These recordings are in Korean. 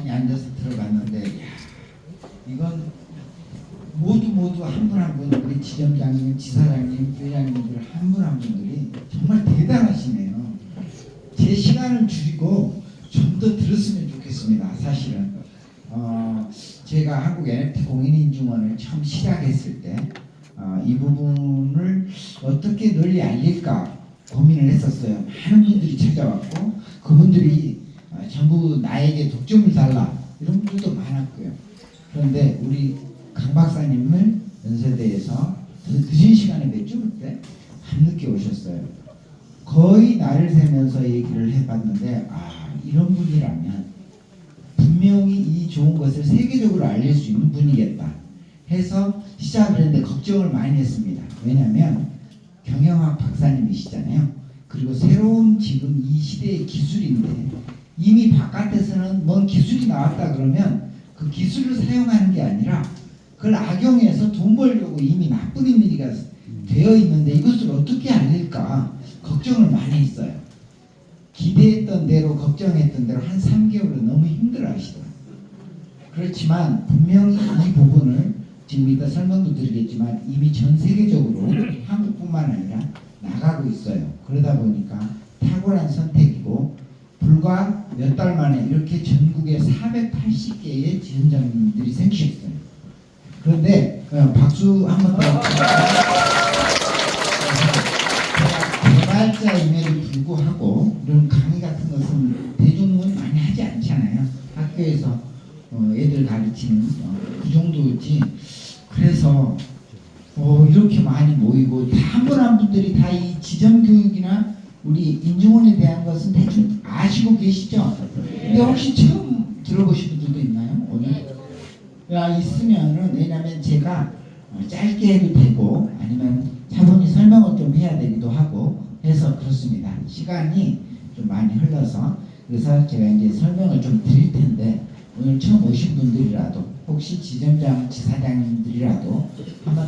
가만히 앉아서 들어봤는데, 야, 이건 모두 한 분 한 분, 우리 지점장님, 지사장님, 회장님들 한 분 한 분들이 정말 대단하시네요. 제 시간을 줄이고 좀 더 들었으면 좋겠습니다. 사실은 제가 한국 NFT 공인인증원을 처음 시작했을 때 이 부분을 어떻게 널리 알릴까 고민을 했었어요. 많은 분들이 찾아왔고 그분들이 전부 나에게 독점을 달라 이런 분들도 많았고요. 그런데 우리 강 박사님을 연세대에서 늦은 시간에 뵙죠. 그때 밤늦게 오셨어요. 거의 날을 새면서 얘기를 해봤는데 이런 분이라면 분명히 이 좋은 것을 세계적으로 알릴 수 있는 분이겠다 해서 시작을 했는데 걱정을 많이 했습니다. 왜냐하면 경영학 박사님이시잖아요. 그리고 새로운 지금 이 시대의 기술인데 이미 바깥에서는 뭔 기술이 나왔다 그러면 그 기술을 사용하는 게 아니라 그걸 악용해서 돈 벌려고 이미 나쁜 의미가 되어 있는데 이것을 어떻게 알릴까 걱정을 많이 했어요. 기대했던 대로 걱정했던 대로 한 3개월은 너무 힘들어 하시더라고요. 그렇지만 분명히 이 부분을 지금 이따 설명도 드리겠지만 이미 전 세계적으로 한국뿐만 아니라 나가고 있어요. 그러다 보니까 탁월한 선택이고 불과 몇 달 만에 이렇게 전국에 480개의 지원자님들이 생기셨어요. 그런데 박수 한번 더. 개발자임에도 불구하고 이런 강의 같은 것은 대중은 많이 하지 않잖아요. 학교에서 애들 가르치는 그 정도지. 그래서 이렇게 많이 모이고 한 분 한 분들이 다 이 지점 교육이나 우리 인증원에 대한 것은 대충 아시고 계시죠? 근데 혹시 처음 들어보신 분들도 있나요? 오늘? 있으면은 왜냐면 제가 짧게 해도 되고 아니면 차분히 설명을 좀 해야 되기도 하고 해서 그렇습니다. 시간이 좀 많이 흘러서 그래서 제가 이제 설명을 좀 드릴 텐데 오늘 처음 오신 분들이라도 혹시 지점장, 지사장님들이라도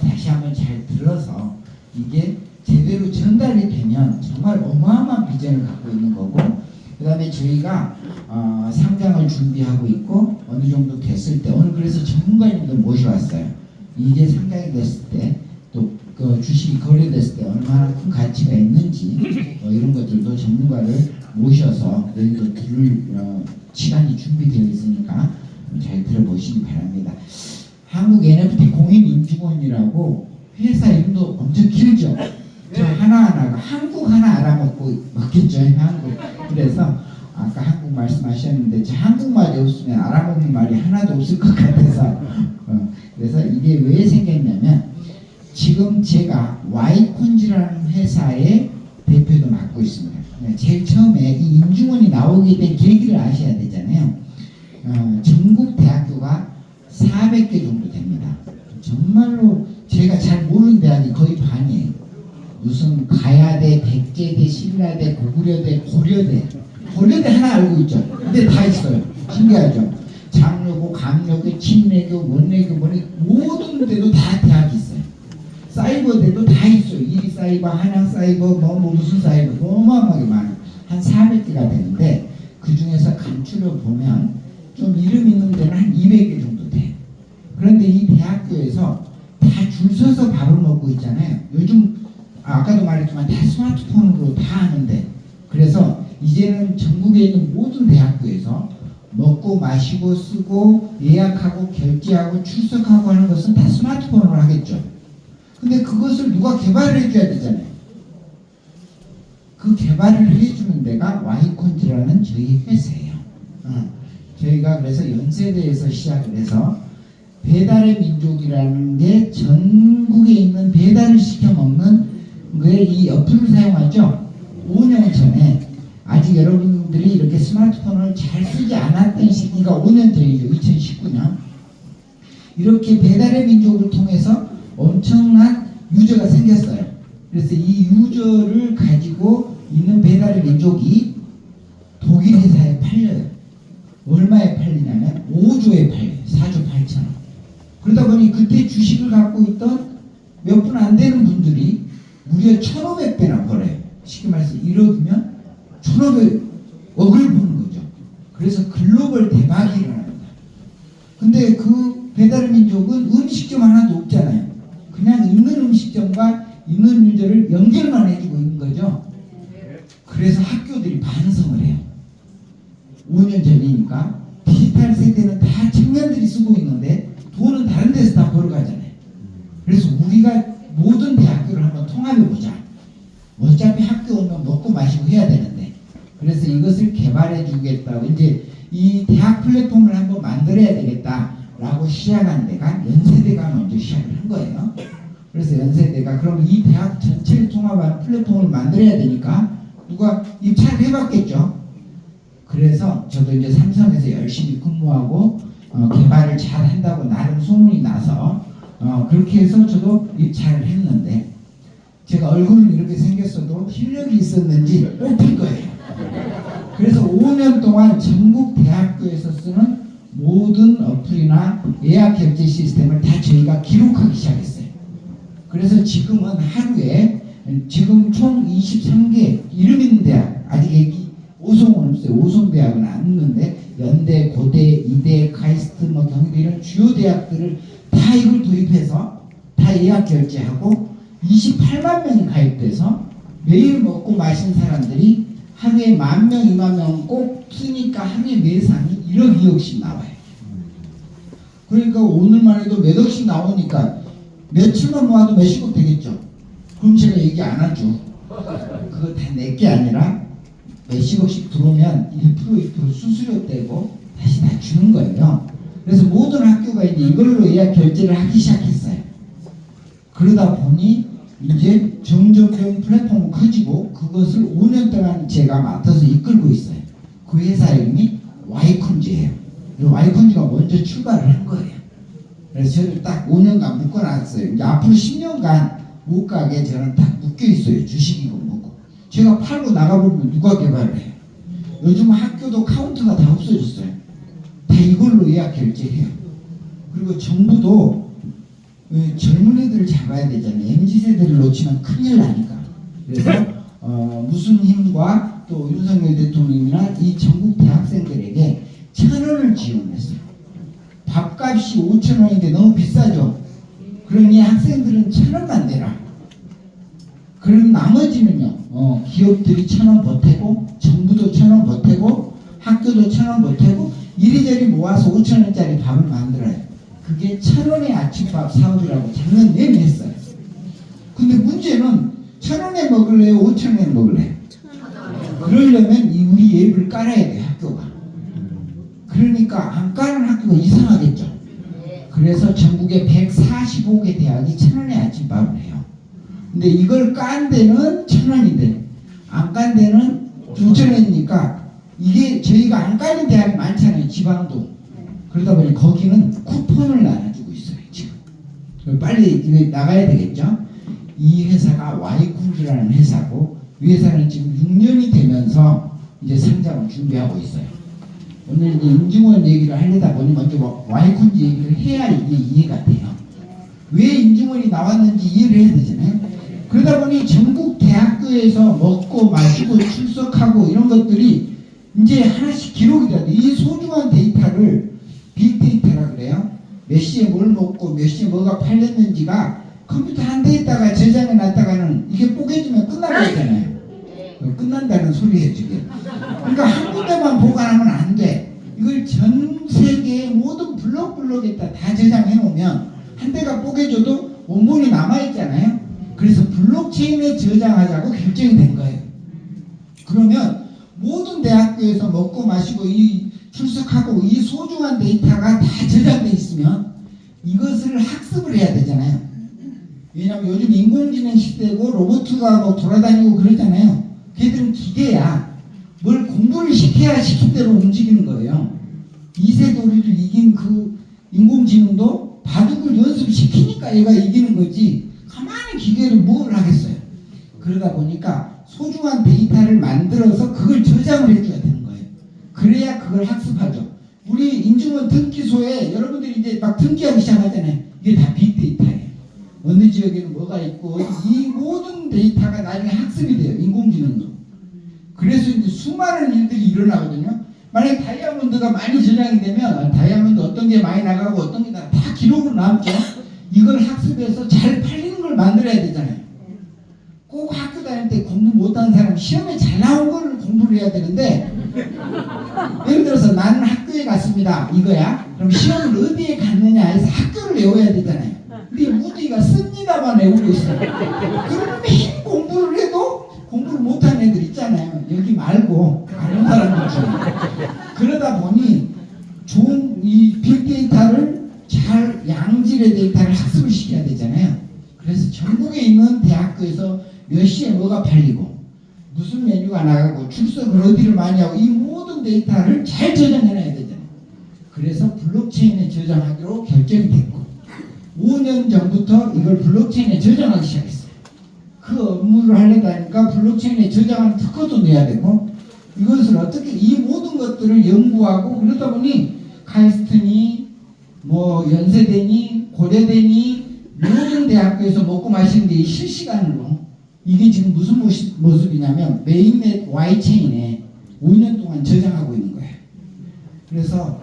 다시 한번 잘 들어서 이게 제대로 전달이 되면 정말 어마어마한 비전을 갖고 있는 거고 그 다음에 저희가 상장을 준비하고 있고 어느 정도 됐을 때 오늘 그래서 전문가님들 모셔왔어요. 이게 상장이 됐을 때 또 그 주식이 거래됐을 때 얼마나 큰 가치가 있는지 이런 것들도 전문가를 모셔서 너희도 들을 시간이 준비되어 있으니까 잘 들어보시기 바랍니다. 한국 NFT 공인인증원이라고 회사 이름도 엄청 길죠. 저 하나하나가 한국 하나 알아먹고 먹겠죠. 한국. 그래서 아까 한국 말씀하셨는데 저 한국말이 없으면 알아먹는 말이 하나도 없을 것 같아서 그래서 이게 왜 생겼냐면 지금 제가 Y콘즈라는 회사의 대표도 맡고 있습니다. 제일 처음에 이 인증원이 나오게 된 계기를 아셔야 되잖아요. 전국 대학교가 400개 정도 됩니다. 정말로 제가 잘 모르는 대학이 거의 반이에요. 무슨 가야대, 백제대, 신라대, 고구려대, 고려대 하나 알고 있죠. 근데 다 있어요. 신기하죠. 장려고, 강려고, 침례교, 원례교, 모든 데도 다 대학이 있어요. 사이버대도 다 있어요. 이리사이버, 한양사이버, 무슨 사이버 어마어마하게 많아요. 한 400개가 되는데 그 중에서 간추려 보면 좀 이름 있는 데는 한 200개 정도 돼요. 그런데 이 대학교에서 다 줄 서서 밥을 먹고 있잖아요. 요즘 아까도 말했지만 다 스마트폰으로 다 하는데 그래서 이제는 전국에 있는 모든 대학교에서 먹고 마시고 쓰고 예약하고 결제하고 출석하고 하는 것은 다 스마트폰으로 하겠죠. 근데 그것을 누가 개발을 해줘야 되잖아요. 그 개발을 해주는 데가 Y콘즈라는 저희 회사예요. 저희가 그래서 연세대에서 시작을 해서 배달의 민족이라는 게 전국에 있는 배달을 시켜 먹는 이 어플을 사용하죠. 5년 전에 아직 여러분들이 이렇게 스마트폰을 잘 쓰지 않았던 시기가 5년 전이죠. 2019년. 이렇게 배달의 민족을 통해서 엄청난 유저가 생겼어요. 그래서 이 유저를 가지고 있는 배달의 민족이 독일 회사에 팔려요. 얼마에 팔리냐면 5조에 팔려요. 4조 8천원. 그러다 보니 그때 주식을 갖고 있던 몇 분 안 되는 분들이 무려 1,500배나 벌어요. 쉽게 말해서 1억이면 1,500억을 버는 거죠. 그래서 글로벌 대박이 일어납니다. 근데 그 배달민족은 음식점 하나도 없잖아요. 그냥 있는 음식점과 있는 유저를 연결만 해주고 있는 거죠. 그래서 학교들이 반성을 해요. 5년 전이니까 디지털 세대는 다 청년들이 쓰고 있는데 돈은 다른 데서 다 벌어가잖아요. 그래서 우리가 모든 대학교를 한번 통합해보자. 어차피 학교 오면 먹고 마시고 해야 되는데, 그래서 이것을 개발해 주겠다고 이제 이 대학 플랫폼을 한번 만들어야 되겠다라고 시작한 데가 연세대가 먼저 시작을 한 거예요. 그래서 연세대가 그럼 이 대학 전체를 통합한 플랫폼을 만들어야 되니까 누가 입찰을 해봤겠죠. 그래서 저도 이제 삼성에서 열심히 근무하고 개발을 잘 한다고 나름 소문이 나서 그렇게 해서 저도 입찰을 했는데, 제가 얼굴은 이렇게 생겼어도 실력이 있었는지 뽑힐 거예요. 그래서 5년 동안 전국 대학교에서 쓰는 모든 어플이나 예약 결제 시스템을 다 저희가 기록하기 시작했어요. 그래서 지금은 하루에 지금 총 23개 이름 있는 대학, 아직 여기 오송은 없어요. 오송 대학은 안 있는데 연대, 고대, 이대, 카이스트, 경희대 이런 주요 대학들을 다 이걸 도입해서 다 예약 결제하고 28만 명이 가입돼서 매일 먹고 마신 사람들이 하루에 10,000명, 20,000명 꼭 쓰니까 하루에 매상이 1억, 2억씩 나와요. 그러니까 오늘만 해도 몇 억씩 나오니까 며칠만 모아도 몇십억 되겠죠. 그럼 제가 얘기 안 하죠. 그거 다 내게 아니라 몇십억씩 들어오면 1%, 2% 수수료 떼고 다시 다 주는 거예요. 그래서 모든 학교가 이제 이걸로 예약 결제를 하기 시작했어요. 그러다 보니 이제 점점점 플랫폼이 커지고 그것을 5년 동안 제가 맡아서 이끌고 있어요. 그 회사 이름이 와이콘즈예요. 와이콘즈가 먼저 출발을 한 거예요. 그래서 저를 딱 5년간 묶어놨어요. 이제 앞으로 10년간 못 가게 저는 딱 묶여 있어요. 주식이고 뭐고. 제가 팔고 나가버리면 누가 개발을 해요? 요즘 학교도 카운터가 다 없어졌어요. 다 이걸로 예약 결제해요. 그리고 정부도 젊은 애들을 잡아야 되잖아요. MZ세대를 놓치면 큰일 나니까. 그래서 무슨 힘과 또 윤석열 대통령이나 이 전국 대학생들에게 1,000원을 지원했어요. 밥값이 5,000원인데 너무 비싸죠. 그러니 학생들은 1,000원만 내라. 그럼 나머지는요, 기업들이 1,000원 보태고 정부도 1,000원 보태고 학교도 1,000원 보태고 이리저리 모아서 5,000원짜리 밥을 만들어요. 그게 1,000원의 아침밥 사업이라고 작년 내내 했어요. 근데 문제는 1,000원에 먹을래요? 5,000원에 먹을래요? 그러려면 우리 앱을 깔아야 돼요, 학교가. 그러니까 안 까는 학교가 이상하겠죠. 그래서 전국에 145개 대학이 1,000원의 아침밥을 해요. 근데 이걸 깐 데는 1,000원인데 안 깐 데는 2,000원이니까 이게 저희가 안 까는 대학이 많잖아요, 지방도. 그러다 보니 거기는 쿠폰을 나눠주고 있어요, 지금. 빨리 이거 나가야 되겠죠? 이 회사가 와이콘즈라는 회사고, 이 회사는 지금 6년이 되면서 이제 상장을 준비하고 있어요. 오늘 이제 임직원 얘기를 하려다 보니 먼저 와이콘즈 얘기를 해야 이게 이해가 돼요. 왜 임직원이 나왔는지 이해를 해야 되잖아요. 그러다 보니 전국 대학교에서 먹고 마시고 출석하고 이런 것들이 이제 하나씩 기록이 돼야 돼. 이 소중한 데이터를 빅데이터라 그래요. 몇 시에 뭘 먹고 몇 시에 뭐가 팔렸는지가 컴퓨터 한 대에다가 저장해 놨다가는 이게 뽀개지면 끝나버리잖아요. 끝난다는 소리예요 지금. 그러니까 한 군데만 보관하면 안 돼. 이걸 전 세계의 모든 블록에다 다 저장해 놓으면 한 대가 뽀개져도 원본이 남아있잖아요. 그래서 블록체인에 저장하자고 결정이 된 거예요. 그러면 모든 대학교에서 먹고 마시고 출석하고 이 소중한 데이터가 다 저장돼 있으면 이것을 학습을 해야 되잖아요. 왜냐하면 요즘 인공지능 시대고 로봇가 뭐 돌아다니고 그러잖아요. 걔들은 기계야. 뭘 공부를 시켜야 시킨 대로 움직이는 거예요. 2세 도리를 이긴 그 인공지능도 바둑을 연습시키니까 얘가 이기는 거지 가만히 기계를 뭘 하겠어요. 그러다 보니까 소중한 데이터를 만들어서 그걸 저장을 해줘야 되는 거예요. 그래야 그걸 학습하죠. 우리 임직원 등기소에 여러분들이 이제 막 등기하기 시작하잖아요. 이게 다 빅데이터예요. 어느 지역에는 뭐가 있고 이 모든 데이터가 나중에 학습이 돼요. 인공지능으로. 그래서 이제 수많은 일들이 일어나거든요. 만약에 다이아몬드가 많이 저장이 되면 다이아몬드 어떤 게 많이 나가고 어떤 게 다 기록으로 남죠. 이걸 학습해서 잘 팔리는 걸 만들어야 되잖아요. 꼭 학교 다닐 때 공부 못하는 사람 시험에 잘 나온 걸 공부를 해야 되는데 예를 들어서 나는 학교에 갔습니다 이거야. 그럼 시험을 어디에 갔느냐 해서 학교를 외워야 되잖아요. 근데 무디가 씁니다만 외우고 있어요. 그러면 매일 공부를 해도 공부를 못하는 애들 있잖아요. 여기 말고 다른 사람들 중에. 그러다 보니 좋은 이 빅데이터를 잘 양질의 데이터를 학습을 시켜야 되잖아요. 그래서 전국에 있는 대학교에서 몇 시에 뭐가 팔리고 무슨 메뉴가 나가고 출석을 어디를 많이 하고 이 모든 데이터를 잘 저장해놔야 되잖아요. 그래서 블록체인에 저장하기로 결정이 됐고 5년 전부터 이걸 블록체인에 저장하기 시작했어요. 그 업무를 하려다 하니까 블록체인에 저장하는 특허도 내야 되고 이것을 어떻게 이 모든 것들을 연구하고 그러다 보니 카이스트니 뭐 연세대니 고려대니 모든 대학교에서 먹고 마시는 게 실시간으로 이게 지금 무슨 모습이냐면 메인넷 Y체인에 5년 동안 저장하고 있는 거예요. 그래서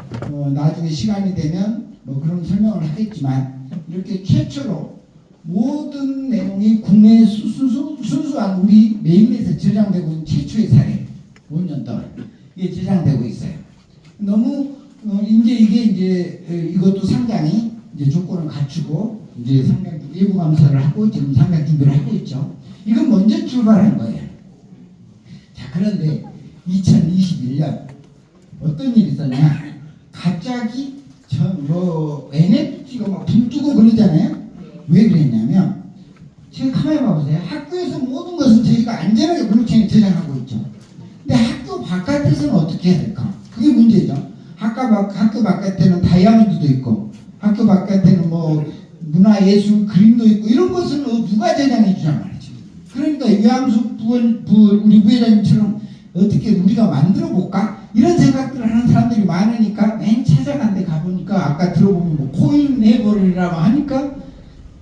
나중에 시간이 되면 뭐 그런 설명을 하겠지만 이렇게 최초로 모든 내용이 국내 순수한 우리 메인넷에 저장되고 있는 최초의 사례 5년 동안 이게 저장되고 있어요. 너무 이제 이게 이제 이것도 상당히 이제 조건을 갖추고 이제 상당 내부 감사를 하고 지금 상당 준비를 하고 있죠. 이건 먼저 출발한 거예요. 자 그런데 2021년 어떤 일이 있었냐? 갑자기 NFT가 막 붕뜨고 그러잖아요. 왜 그랬냐면 지금 가만히 봐보세요. 학교에서 모든 것은 저희가 안전하게 블록체인에 저장하고 있죠. 근데 학교 바깥에서는 어떻게 해야 될까? 그게 문제죠. 학교 바깥에는 다이아몬드도 있고 학교 바깥에는 뭐 문화예술 그림도 있고 이런 것은 누가 저장해 주냐 말이죠. 그러니까 유양수 우리 부회장님처럼 어떻게 우리가 만들어 볼까? 이런 생각들을 하는 사람들이 많으니까 맨 찾아간 데 가보니까 아까 들어보면 뭐 코인 해버리라고 하니까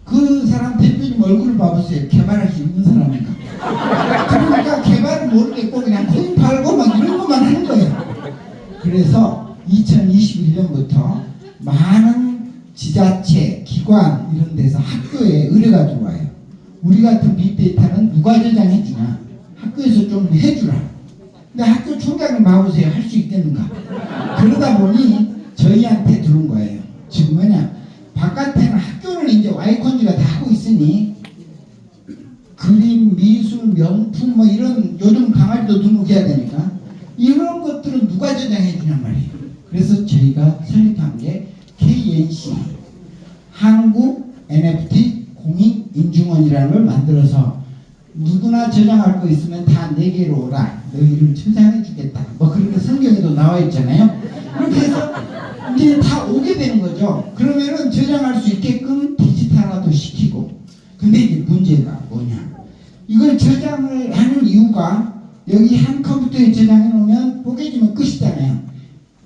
그 사람 대표님 얼굴을 봐보세요. 개발할 수 있는 사람인가? 그러니까 개발을 모르겠고 그냥 코인 팔고 막 이런 것만 하는 거예요. 그래서 2021년부터 많은 지자체, 기관 이런 데서 학교에 의뢰가 들어와요. 우리 같은 빅데이터는 누가 저장해 주냐? 학교에서 좀 해주라. 근데 학교 총장님 봐보세요. 할 수 있겠는가? 그러다 보니 저희한테 들어온 거예요. 지금 뭐냐? 바깥에는 학교는 이제 와이콘즈가 다 하고 있으니 그림, 미술, 명품 뭐 이런 요즘 강아지도 등록해야 되니까 이런 것들은 누가 저장해 주냔 말이에요. 그래서 저희가 설립한 게 KNC 한국 NFT 공익인증원이라는 걸 만들어서 누구나 저장할 거 있으면 다 내게로 오라. 너희를 저장해 주겠다. 뭐 그렇게 성경에도 나와 있잖아요. 그렇게 해서 이제 다 오게 되는 거죠. 그러면은 저장할 수 있게끔 디지털화도 시키고. 근데 이제 문제가 뭐냐? 이걸 저장을 하는 이유가 여기 한 컴퓨터에 저장해 놓으면 뽀개지면 끝이잖아요.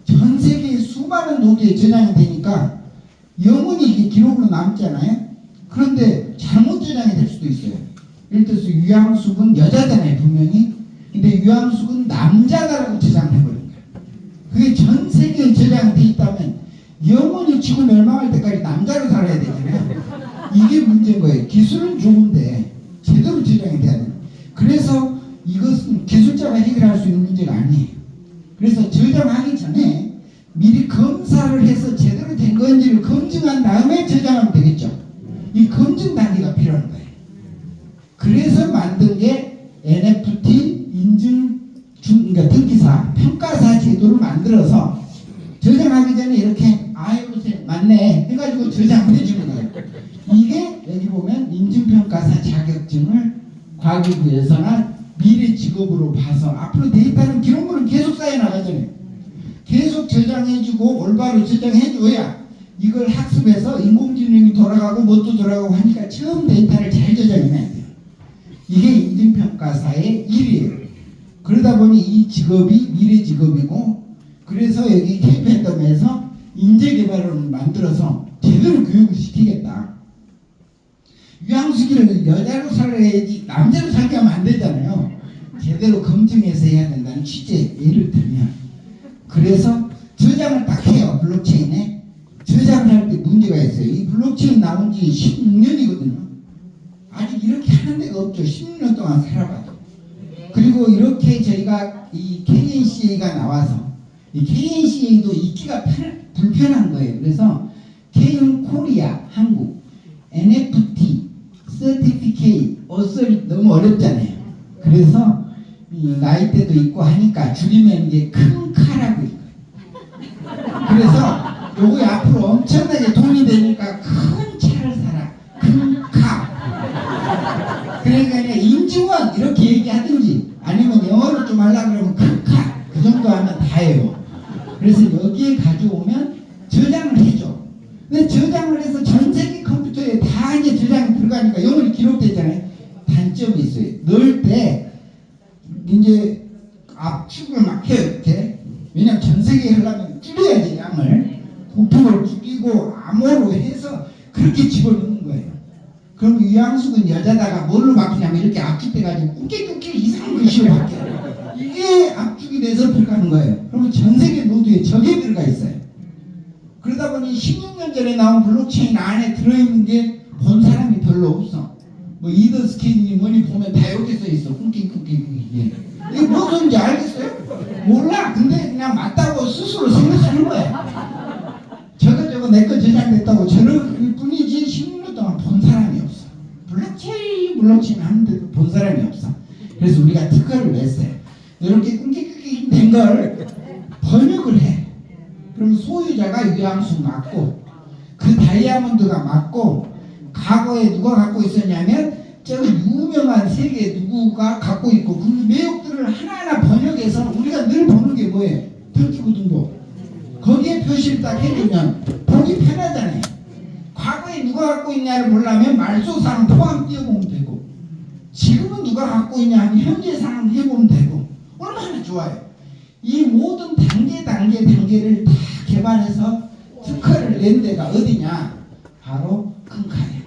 전 세계에 수많은 노드에 저장이 되니까 영원히 이게 기록으로 남잖아요. 그런데 잘못 저장이 될 수도 있어요. 예를 들어서 유양숙은 여자잖아요 분명히. 근데 유양숙은 남자다라고 저장해버린 거예요. 그게 전 세계에 저장이 돼 있다면 영원히 지구 멸망할 때까지 남자로 살아야 되잖아요. 이게 문제인 거예요. 기술은 좋은데 제대로 저장이 돼야 돼요. 그래서 이것은 기술자가 해결할 수 있는 문제가 아니에요. 그래서 저장하기 전에 미리 검사를 해서 제대로 된 건지를 검증한 다음에 저장하면 되겠죠. 이 검증 단계가 필요한 거예요. 그래서 만든 게 NFT 그러니까 등기사, 평가사 제도를 만들어서 저장하기 전에 이렇게 보세요. 맞네 해가지고 저장을 해주는 거예요. 이게 여기 보면 인증평가사 자격증을 과기부에서나 미래 직업으로 봐서 앞으로 데이터는 기록물은 계속 쌓여 나가잖아요. 계속 저장해주고 올바로 저장해줘야 이걸 학습해서 인공지능이 돌아가고 뭣도 돌아가고 하니까 처음 데이터를 잘 저장해놔야 돼요. 이게 인증평가사의 일이에요. 그러다 보니 이 직업이 미래 직업이고 그래서 여기 K팬덤에서 인재개발을 만들어서 제대로 교육을 시키겠다. 유양수기를 여자로 살아야지 남자로 살게 하면 안 되잖아요. 제대로 검증해서 해야 된다는 취재. 예를 들면 그래서 저장을 딱 해요. 블록체인에. 저장을 할 때 문제가 있어요. 이 블록체인 나온 지 16년이거든요. 아직 이렇게 하는 데가 없죠. 16년 동안 살아봐도. 그리고 이렇게 저희가 이 KNCA가 나와서 이 KNCA도 읽기가 불편한 거예요. 그래서 KN 코리아 한국 NFT 서티피케이트 어설이 너무 어렵잖아요. 그래서 이 나이대도 있고 하니까 줄이면 이게 큰 카라고 있어요. 그래서 요거 앞으로 엄청나게 돈이 되니까 큰 차를 사라. 큰 카. 그러니까 그냥 임직원 이렇게 얘기하든지 아니면 영어를 좀 하려고 그러면 큰 카. 그 정도 하면 다예요. 그래서 여기에 가져오면 저장을 해줘. 근데 저장을 해서 전 세계 컴퓨터에 다 이제 저장이 들어가니까 영원히 기록되잖아요. 단점이 있어요. 넣을 때 이제 압축을 막 해요. 이렇게. 왜냐면 전 세계에 하려면 줄여야지 양을. 부품을 줄이고 암호로 해서 그렇게 집어넣는 거예요. 그럼 유양숙은 여자다가 뭘로 바뀌냐면 이렇게 압축돼가지고 꾸깃꾸깃 이상한 글씨로 바뀌어요. 이게 압축이 돼서 들어가는 거예요. 그러면 전 세계 노드에 저게 들어가 있어요. 그러다 보니 16년 전에 나온 블록체인 안에 들어있는 게 본 사람이 별로 없어. 뭐 이더 스케일이 뭐니 보면 다 이렇게 써있어. 꾸깃꾸깃 이게 무슨 소리인지 알겠어요? 몰라. 근데 그냥 맞다고 스스로 생각하는 거야. 저거 내 거 저장됐다고 저럴 뿐이지 16년 동안 본 사람이 없어. 블록체인 하는데도 본 사람이 없어. 그래서 우리가 특허를 냈어요. 이렇게 꿍กิ๊꿍กิ๊ 된 걸 번역을 해. 그럼 소유자가 유양숙 맞고 그 다이아몬드가 맞고 과거에 누가 갖고 있었냐면 저 유명한 세계 누구가 갖고 있고 그 내역들을 하나하나 번역해서 우리가 늘 보는 게 뭐예요? 등기부등본. 거기에 표시를 딱 해주면 보기 편하잖아요. 과거에 누가 갖고 있냐를 보려면 말소상 포함 띄워보면 되고 지금은 누가 갖고 있냐 하면 현재 상황 해보면 되고 얼마나 좋아요. 이 모든 단계를 다 개발해서 특허를 낸 데가 어디냐? 바로 큰카예요.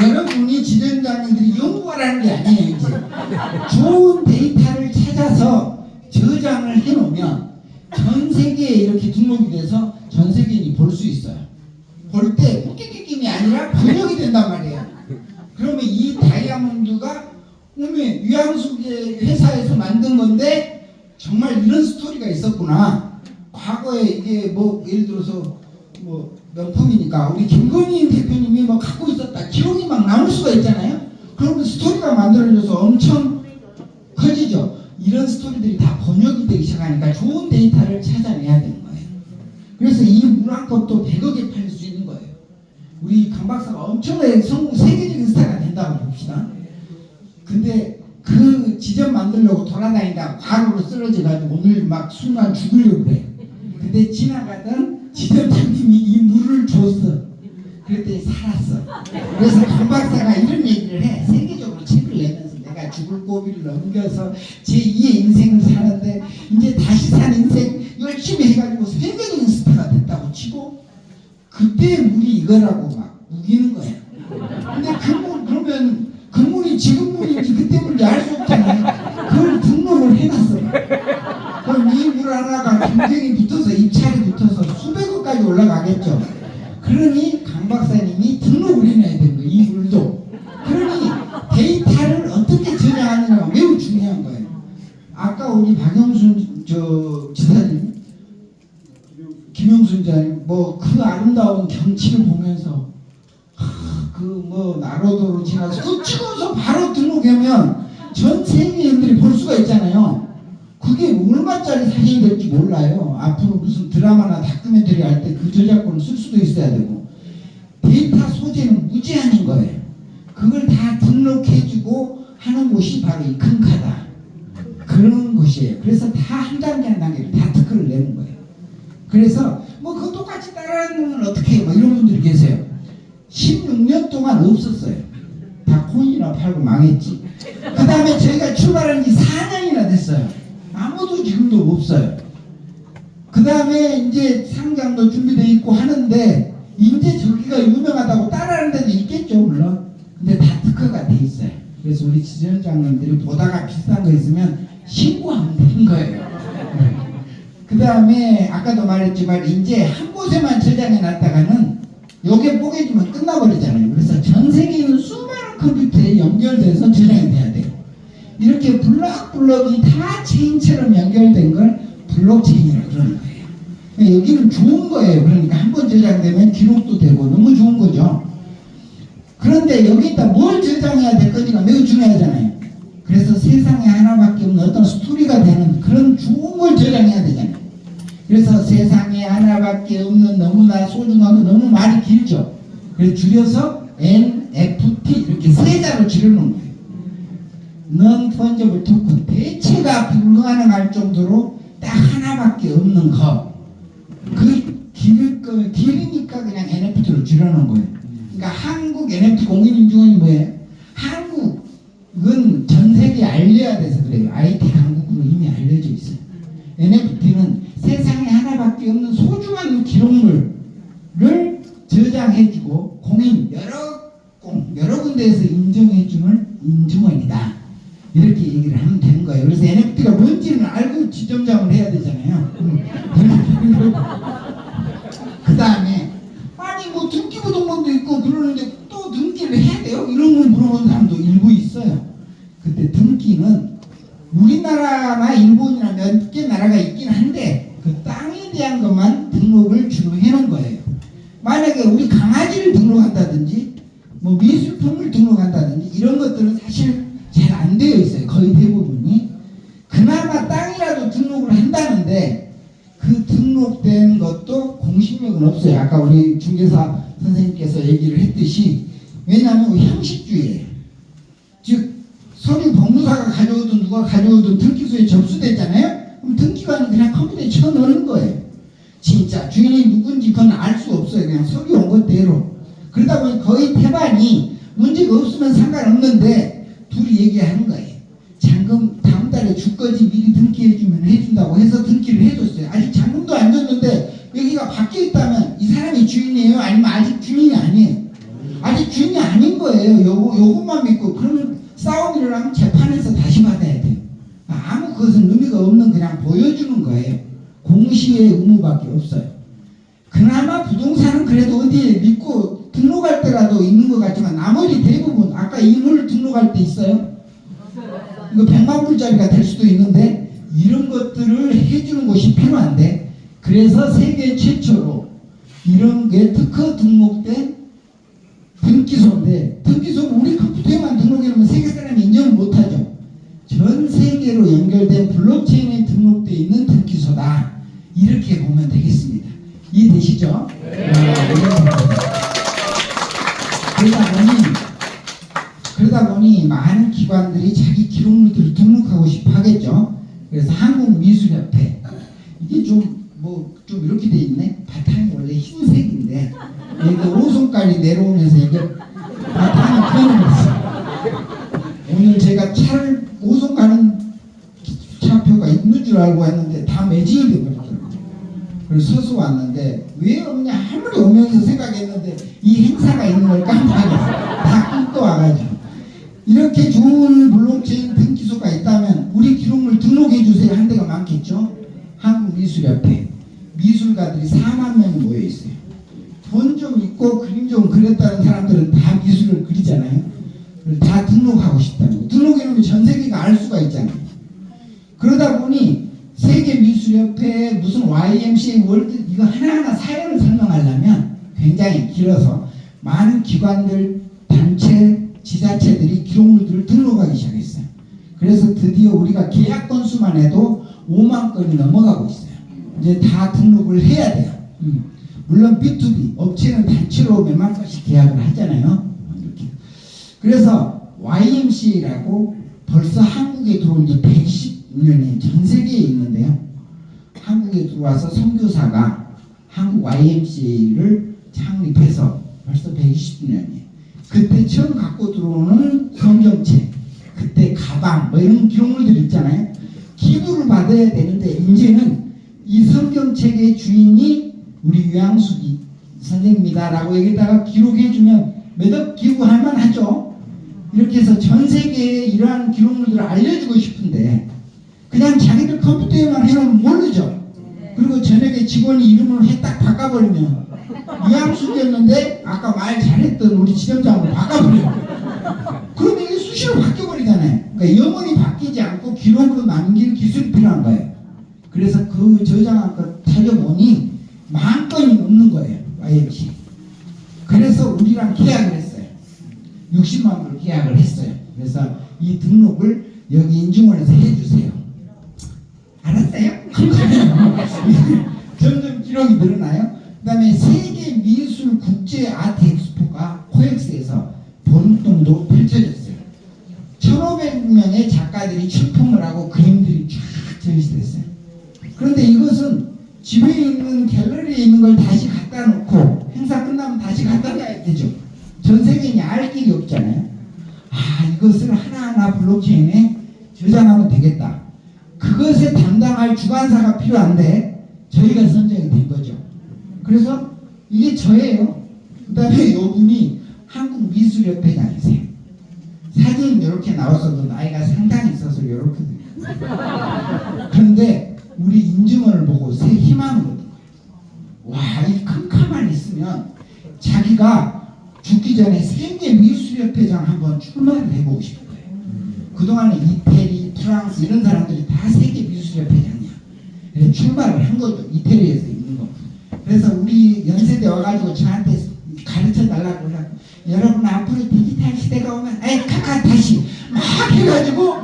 여러분이 지점장님들이 연구하라는 게 아니에요. 이제 좋은 데이터를 찾아서 저장을 해놓으면 전 세계에 이렇게 등록이 돼서 전 세계인이 볼 수 있어요. 볼 때 웃기기낌이 아니라 번역이 된단 말이에요. 그러면 이 다이아몬드가 유양숙의 회사에서 만든 건데 정말 이런 스토리가 있었구나. 과거에 이게 뭐 예를 들어서 뭐 명품이니까 우리 김건희 대표님이 뭐 갖고 있었다 기록이 막 나올 수가 있잖아요. 그러면 스토리가 만들어져서 엄청 커지죠. 이런 스토리들이 다 번역이 되기 시작하니까 좋은 데이터를 찾아내야 되는 거예요. 그래서 이 물 한 컵도 100억에 팔릴 수 있는 거예요. 우리 강 박사가 엄청나게 성공 세계적인 스타가 된다고 봅시다. 근데 그 지점 만들려고 돌아다니다 과로로 쓰러져가지고 오늘 막 순간 죽으려고 그래. 근데 지나가던 지점장님이 이 물을 줬어. 그랬더니 살았어. 그래서 강 박사가 이런 얘기를 해. 세계적으로 책을 내면서 내가 죽을 고비를 넘겨서 제2의 인생을 사는데 이제 다시 산 인생 열심히 해가지고 세계적인 스타가 됐다고 치고 그때 물이 이거라고 막 우기는 거야. 근데 그 물 그러면 그 물이 지금 물인지 그때 물인지 알 수 없잖아요. 그걸 등록을 해놨어. 그럼 이 물 하나가 경쟁이 붙어서 입찰이 붙어서 수백억까지 올라가겠죠. 그러니 강 박사님이 등록을 해놔야 되는 거예요. 이 물도. 그러니 데이터를 어떻게 저장하느냐가 매우 중요한 거예요. 아까 우리 박영순 지사님, 김영순 지사님 뭐 그 아름다운 경치를 보면서 그 뭐 나로도로 지나서 그 찍어서 바로 등록하면 전 세계인들이 볼 수가 있잖아요. 그게 얼마짜리 사진이 될지 몰라요. 앞으로 무슨 드라마나 다큐멘터리 할 때 그 저작권을 쓸 수도 있어야 되고 데이터 소재는 무제한인 거예요. 그걸 다 등록해주고 하는 곳이 바로 이 큰카다. 그런 곳이에요. 그래서 다 한 단계 한 단계를 다 특허를 내는 거예요. 그래서 뭐 그거 똑같이 따라하는 건 어떻게 해요? 뭐 이런 분들이 계세요. 16년 동안 없었어요. 다 코인이나 팔고 망했지. 그 다음에 저희가 출발한 지 4년이나 됐어요. 아무도 지금도 없어요. 그 다음에 이제 상장도 준비되어 있고 하는데 이제 저기가 유명하다고 따라하는 데도 있겠죠 물론. 근데 다 특허가 돼 있어요. 그래서 우리 지점장님들이 보다가 비싼 거 있으면 신고하면 되는 거예요. 그 다음에 아까도 말했지만 이제 한 곳에만 저장해 놨다가는 요게 뽀개지면 끝나버리잖아요. 그래서 전 세계에 있는 수많은 컴퓨터에 연결돼서 저장이 돼야 돼요. 이렇게 블럭이 다 체인처럼 연결된 걸 블록체인이라고 그러는 거예요. 여기는 좋은 거예요. 그러니까 한번 저장되면 기록도 되고 너무 좋은 거죠. 그런데 여기다 뭘 저장해야 될 건지가 매우 중요하잖아요. 그래서 세상에 하나밖에 없는 어떤 스토리가 되는 그런 좋은 걸 저장해야 되잖아요. 그래서 세상에 하나밖에 없는 너무나 소중하고 너무 말이 길죠. 그래서 줄여서 NFT 이렇게 세 자로 줄여놓은 거예요. Non-fungible token, 대체가 불가능할 정도로 딱 하나밖에 없는 거. 그 길이니까 그냥 NFT로 줄여놓은 거예요. 그러니까 한국 NFT 공인인증원이 뭐예요? 한국은 전 세계에 알려야 돼서 그래요. IT 강국으로 이미 알려져 있어요. NFT는 세상에 하나밖에 없는 소중한 기록물을 저장해주고 공인 여러 군데에서 인정해주는 인증원이다. 이렇게 얘기를 하면 되는 거예요. 그래서 NFT가 뭔지는 알고 지점장을 해야 되잖아요. 그 다음에 아니 뭐 등기부등본도 있고 그러는데 또 등기를 해야 돼요? 이런 걸 물어보는 사람도 일부 있어요. 그때 등기는 우리나라나 일본이나 몇 개 나라가 있긴 한데 그 땅에 대한 것만 등록을 주로 해놓은 거예요. 만약에 우리 강아지를 등록한다든지 뭐 미술품을 등록한다든지 이런 것들은 사실 잘 안 되어 있어요. 거의 대부분이. 그나마 땅이라도 등록을 한다는데 그 등록된 것도 공신력은 없어요. 아까 우리 중개사 선생님께서 얘기를 했듯이 왜냐하면 형식주의예요. 즉 서류 법무사가 가져오든 누가 가져오든 등기소에 접수되잖아요. 그럼 등기관은 그냥 컴퓨터에 쳐넣는 거예요. 진짜 주인이 누군지 그건 알 수 없어요. 그냥 서류 온 것대로. 그러다 보니 거의 태반이 문제가 없으면 상관없는데 둘이 얘기하는 거예요. 잔금 다음 달에 줄 거지 미리 등기해주면 해준다고 해서 등기를 해줬어요. 아직 잔금도 안 줬는데 여기가 바뀌어 있다면 이 사람이 주인이에요? 아니면 아직 주인이 아니에요? 아직 주인이 아닌 거예요. 요것만 믿고 그러면 싸움이 일어나면 재판에서 다시 받아야 돼요. 아무 그것은 의미가 없는 그냥 보여주는 거예요. 공시의 의무밖에 없어요. 그나마 부동산은 그래도 어디에 믿고 등록할 때라도 있는 것 같지만 나머지 대부분 아까 인물 등록할 때 있어요. 이거 100만 불짜리가 될 수도 있는데 이런 것들을 해주는 곳이 필요한데 그래서 세계 최초로 이런 게 특허 등록된 등기소인데 등기소는 우리 컴퓨터에만 등록해놓으면 세계 사람이 인정을 못하죠. 전 세계로 연결된 블록체인에 등록되어 있는 등기소다. 이렇게 보면 되겠습니다. 이해되시죠? 네. 그러다 보니 많은 기관들이 자기 기록물들을 등록하고 싶어 하겠죠. 그래서 한국미술협회 이게 좀 이렇게 돼 있네. 바탕이 원래 흰색인데 여기 오송까지 내려오면서 이게 바탕이 변했어. 오늘 제가 차를 오송 가는 차표가 있는 줄 알고 했는데 다 매진이 되더라고요. 그래서 서서 왔는데 왜 없냐 아무리 오면서 생각했는데 이 행사가 있는 걸 깜빡했어. 다 끊고 와가지고. 이렇게 좋은 블록체인 등기소가 있다면 우리 기록물 등록해 주세요 한 데가 많겠죠. 한국미술협회 미술가들이 4만 명이 모여 있어요. 돈 좀 있고 그림 좀 그렸다는 사람들은 다 미술을 그리잖아요. 다 등록하고 싶다는 거. 등록해놓으면 전 세계가 알 수가 있잖아요. 그러다 보니 세계미술협회 무슨 YMCA 월드 이거 하나하나 사연을 설명하려면 굉장히 길어서 많은 기관들, 단체, 지자체들이 기록물들을 등록하기 시작했어요. 그래서 드디어 우리가 계약 건수만 해도 5만 건이 넘어가고 있어요. 이제 다 등록을 해야 돼요. 물론 B2B 업체는 단체로 몇만 건씩 계약을 하잖아요. 이렇게. 그래서 YMCA라고 벌써 한국에 들어온 지 110년이 전 세계에 있는데요. 한국에 들어와서 선교사가 한국 YMCA를 창립해서 벌써 120년이에요. 그때 처음 갖고 들어오는 성경책, 그때 가방 뭐 이런 기록물들 있잖아요. 기부를 받아야 되는데 이제는 이 성경책의 주인이 우리 유양숙이 선생님이다라고 여기다가 기록해주면 몇 억 기부할 만하죠. 이렇게 해서 전 세계에 이러한 기록물들을 알려주고 싶은데 그냥 자기들 컴퓨터에만 해놓으면 모르죠. 그리고 저녁에 직원이 이름을 딱 바꿔버리면 이항숙이었는데 아까 말 잘했던 우리 지점장으로 바꿔버려요. 그러면 이게 수시로 바뀌어버리잖아요. 그러니까 영원히 바뀌지 않고 기록으로 남길 기술이 필요한 거예요. 그래서 그 저장한 거 찾아보니 10,000건이 넘는 거예요. YMC. 그래서 우리랑 계약을 했어요. 60만 불 계약을 했어요. 그래서 이 등록을 여기 인증원에서 해주세요. 알았어요? 점점 기록이 늘어나요. 그 다음에 세계미술국제아트엑스포가 코엑스에서 본동도 펼쳐졌어요. 1,500명의 작가들이 출품을 하고 그림들이 쫙 전시됐어요. 그런데 이것은 집에 있는 갤러리에 있는 걸 다시 갖다 놓고 행사 끝나면 다시 갖다 놔야 되죠. 전 세계인이 알 길이 없잖아요. 아, 이것을 하나하나 블록체인에 저장하면 되겠다. 그것에 담당할 주관사가 필요한데 저희가 선정이 된 거죠. 그래서 이게 저예요. 그 다음에 이분이 한국미술협회장이세요. 사진 이렇게 나왔어도 나이가 상당히 있어서 이렇게 그런데 우리 인증원을 보고 새 희망을 얻은 거예요. 와, 이 큰 카만 있으면 자기가 죽기 전에 세계미술협회장 한번 출마를 해보고 싶은 거예요. 그동안에 이태리, 프랑스 이런 사람들이 다 세계미술협회장이야. 그래서 출마를 한 거죠. 이태리에서 있는 거. 그래서 우리 연세대 와가지고 저한테 가르쳐 달라고 그러고, 여러분 앞으로 디지털 시대가 오면 에이 카카 다시 막 해가지고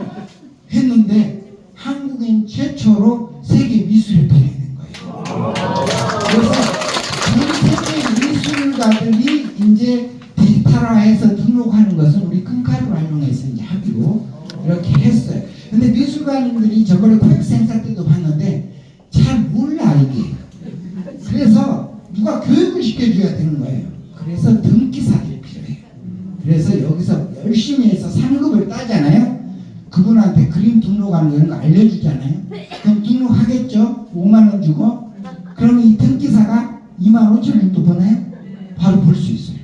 했는데 한국인 최초로 세계미술협회가 된 거예요. 그래서 전 세계 미술가들이 이제 디지털화해서 등록하는 것은 우리 큰카를 활용해서 이제 하기로 이렇게 했어요. 근데 미술가님들이 저거를 코엑스 행사 때도 봤는데 잘 몰라 이게. 그래서 누가 교육을 시켜줘야 되는 거예요. 그래서 등기사들이 필요해요. 그래서 여기서 열심히 해서 3급을 따잖아요. 그분한테 그림 등록하는 거 이런 거 알려주잖아요. 그럼 등록하겠죠? 5만원 주고. 그러면 이 등기사가 25,000원 정도 버나요? 바로 볼 수 있어요.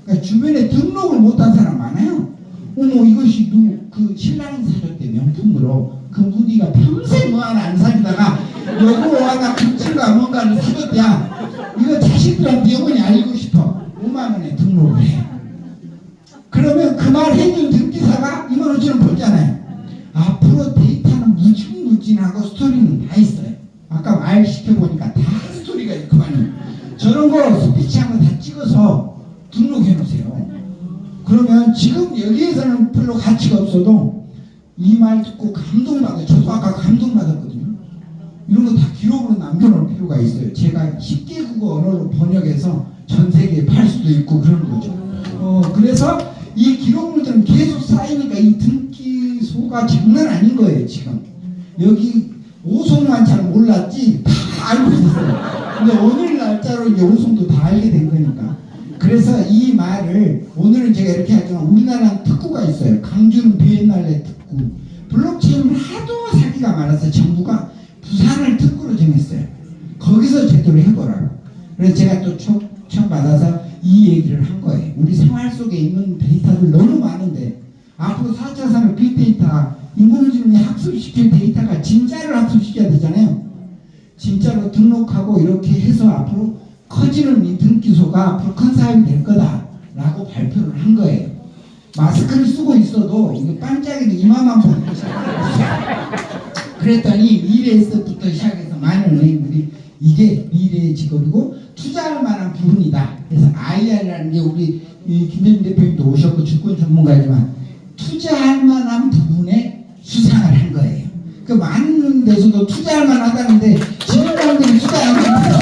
그러니까 주변에 등록을 못한 사람 많아요. 어머, 이것이 그 신랑이 사줬대, 명품으로. 그 무늬가 평생 뭐 하나 안 사주다가 요거 하나 금칠과 뭔가를 사줬대야. 이거 자식들한테 영원히 알리고 싶어. 5만원에 등록을 해. 그러면 그 말 해준 등기사가 25,000원 벌잖아요. 앞으로 데이터는 무궁무진하고 스토리는 다 있어요. 아까 말 시켜보니까 다 스토리가 있구만요. 저런 거 스피치한 거 다 찍어서 등록해 놓으세요. 그러면 지금 여기에서는 별로 가치가 없어도 이 말 듣고 감동받아요. 저도 아까 감동받았거든요. 이런 거 다 기록으로 남겨놓을 필요가 있어요. 제가 10개국어 언어로 번역해서 전 세계에 팔 수도 있고 그런 거죠. 그래서 이 기록물들은 계속 쌓이니까 이 등기소가 장난 아닌 거예요. 지금 여기 오송만 잘 몰랐지 다 알고 있었어요. 근데 오늘 날짜로 이제 오송도 다 알게 된 거니까. 그래서 이 말을 오늘은 제가 이렇게 하지만 우리나라는 특구가 있어요. 강주는 비엔날레 특구. 블록체인은 하도 사기가 많아서 정부가 부산을 특구로 정했어요. 거기서 제대로 해보라고. 그래서 제가 또 초청받아서 이 얘기를 한 거예요. 우리 생활 속에 있는 데이터들 너무 많은데 앞으로 4차 산업 빅데이터, 인공지능이 학습시킬 데이터가 진짜를 학습시켜야 되잖아요. 진짜로 등록하고 이렇게 해서 앞으로 커지는 이 등기소가 앞으로 큰 사업이 될 거다라고 발표를 한 거예요. 마스크를 쓰고 있어도 이게 반짝이도 이만한 보이고 그랬더니 미래에서부터 시작해서 많은 의원들이 이게 미래의 직업이고 투자할 만한 부분이다. 그래서 IR이라는 게 우리 김대중 대표님도 오셨고 주권 전문가지만 투자할 만한 부분에 수상을 한 거예요. 그 많은 데서도 투자할 만하다는데 지금 사람들이 투자하는 거예요.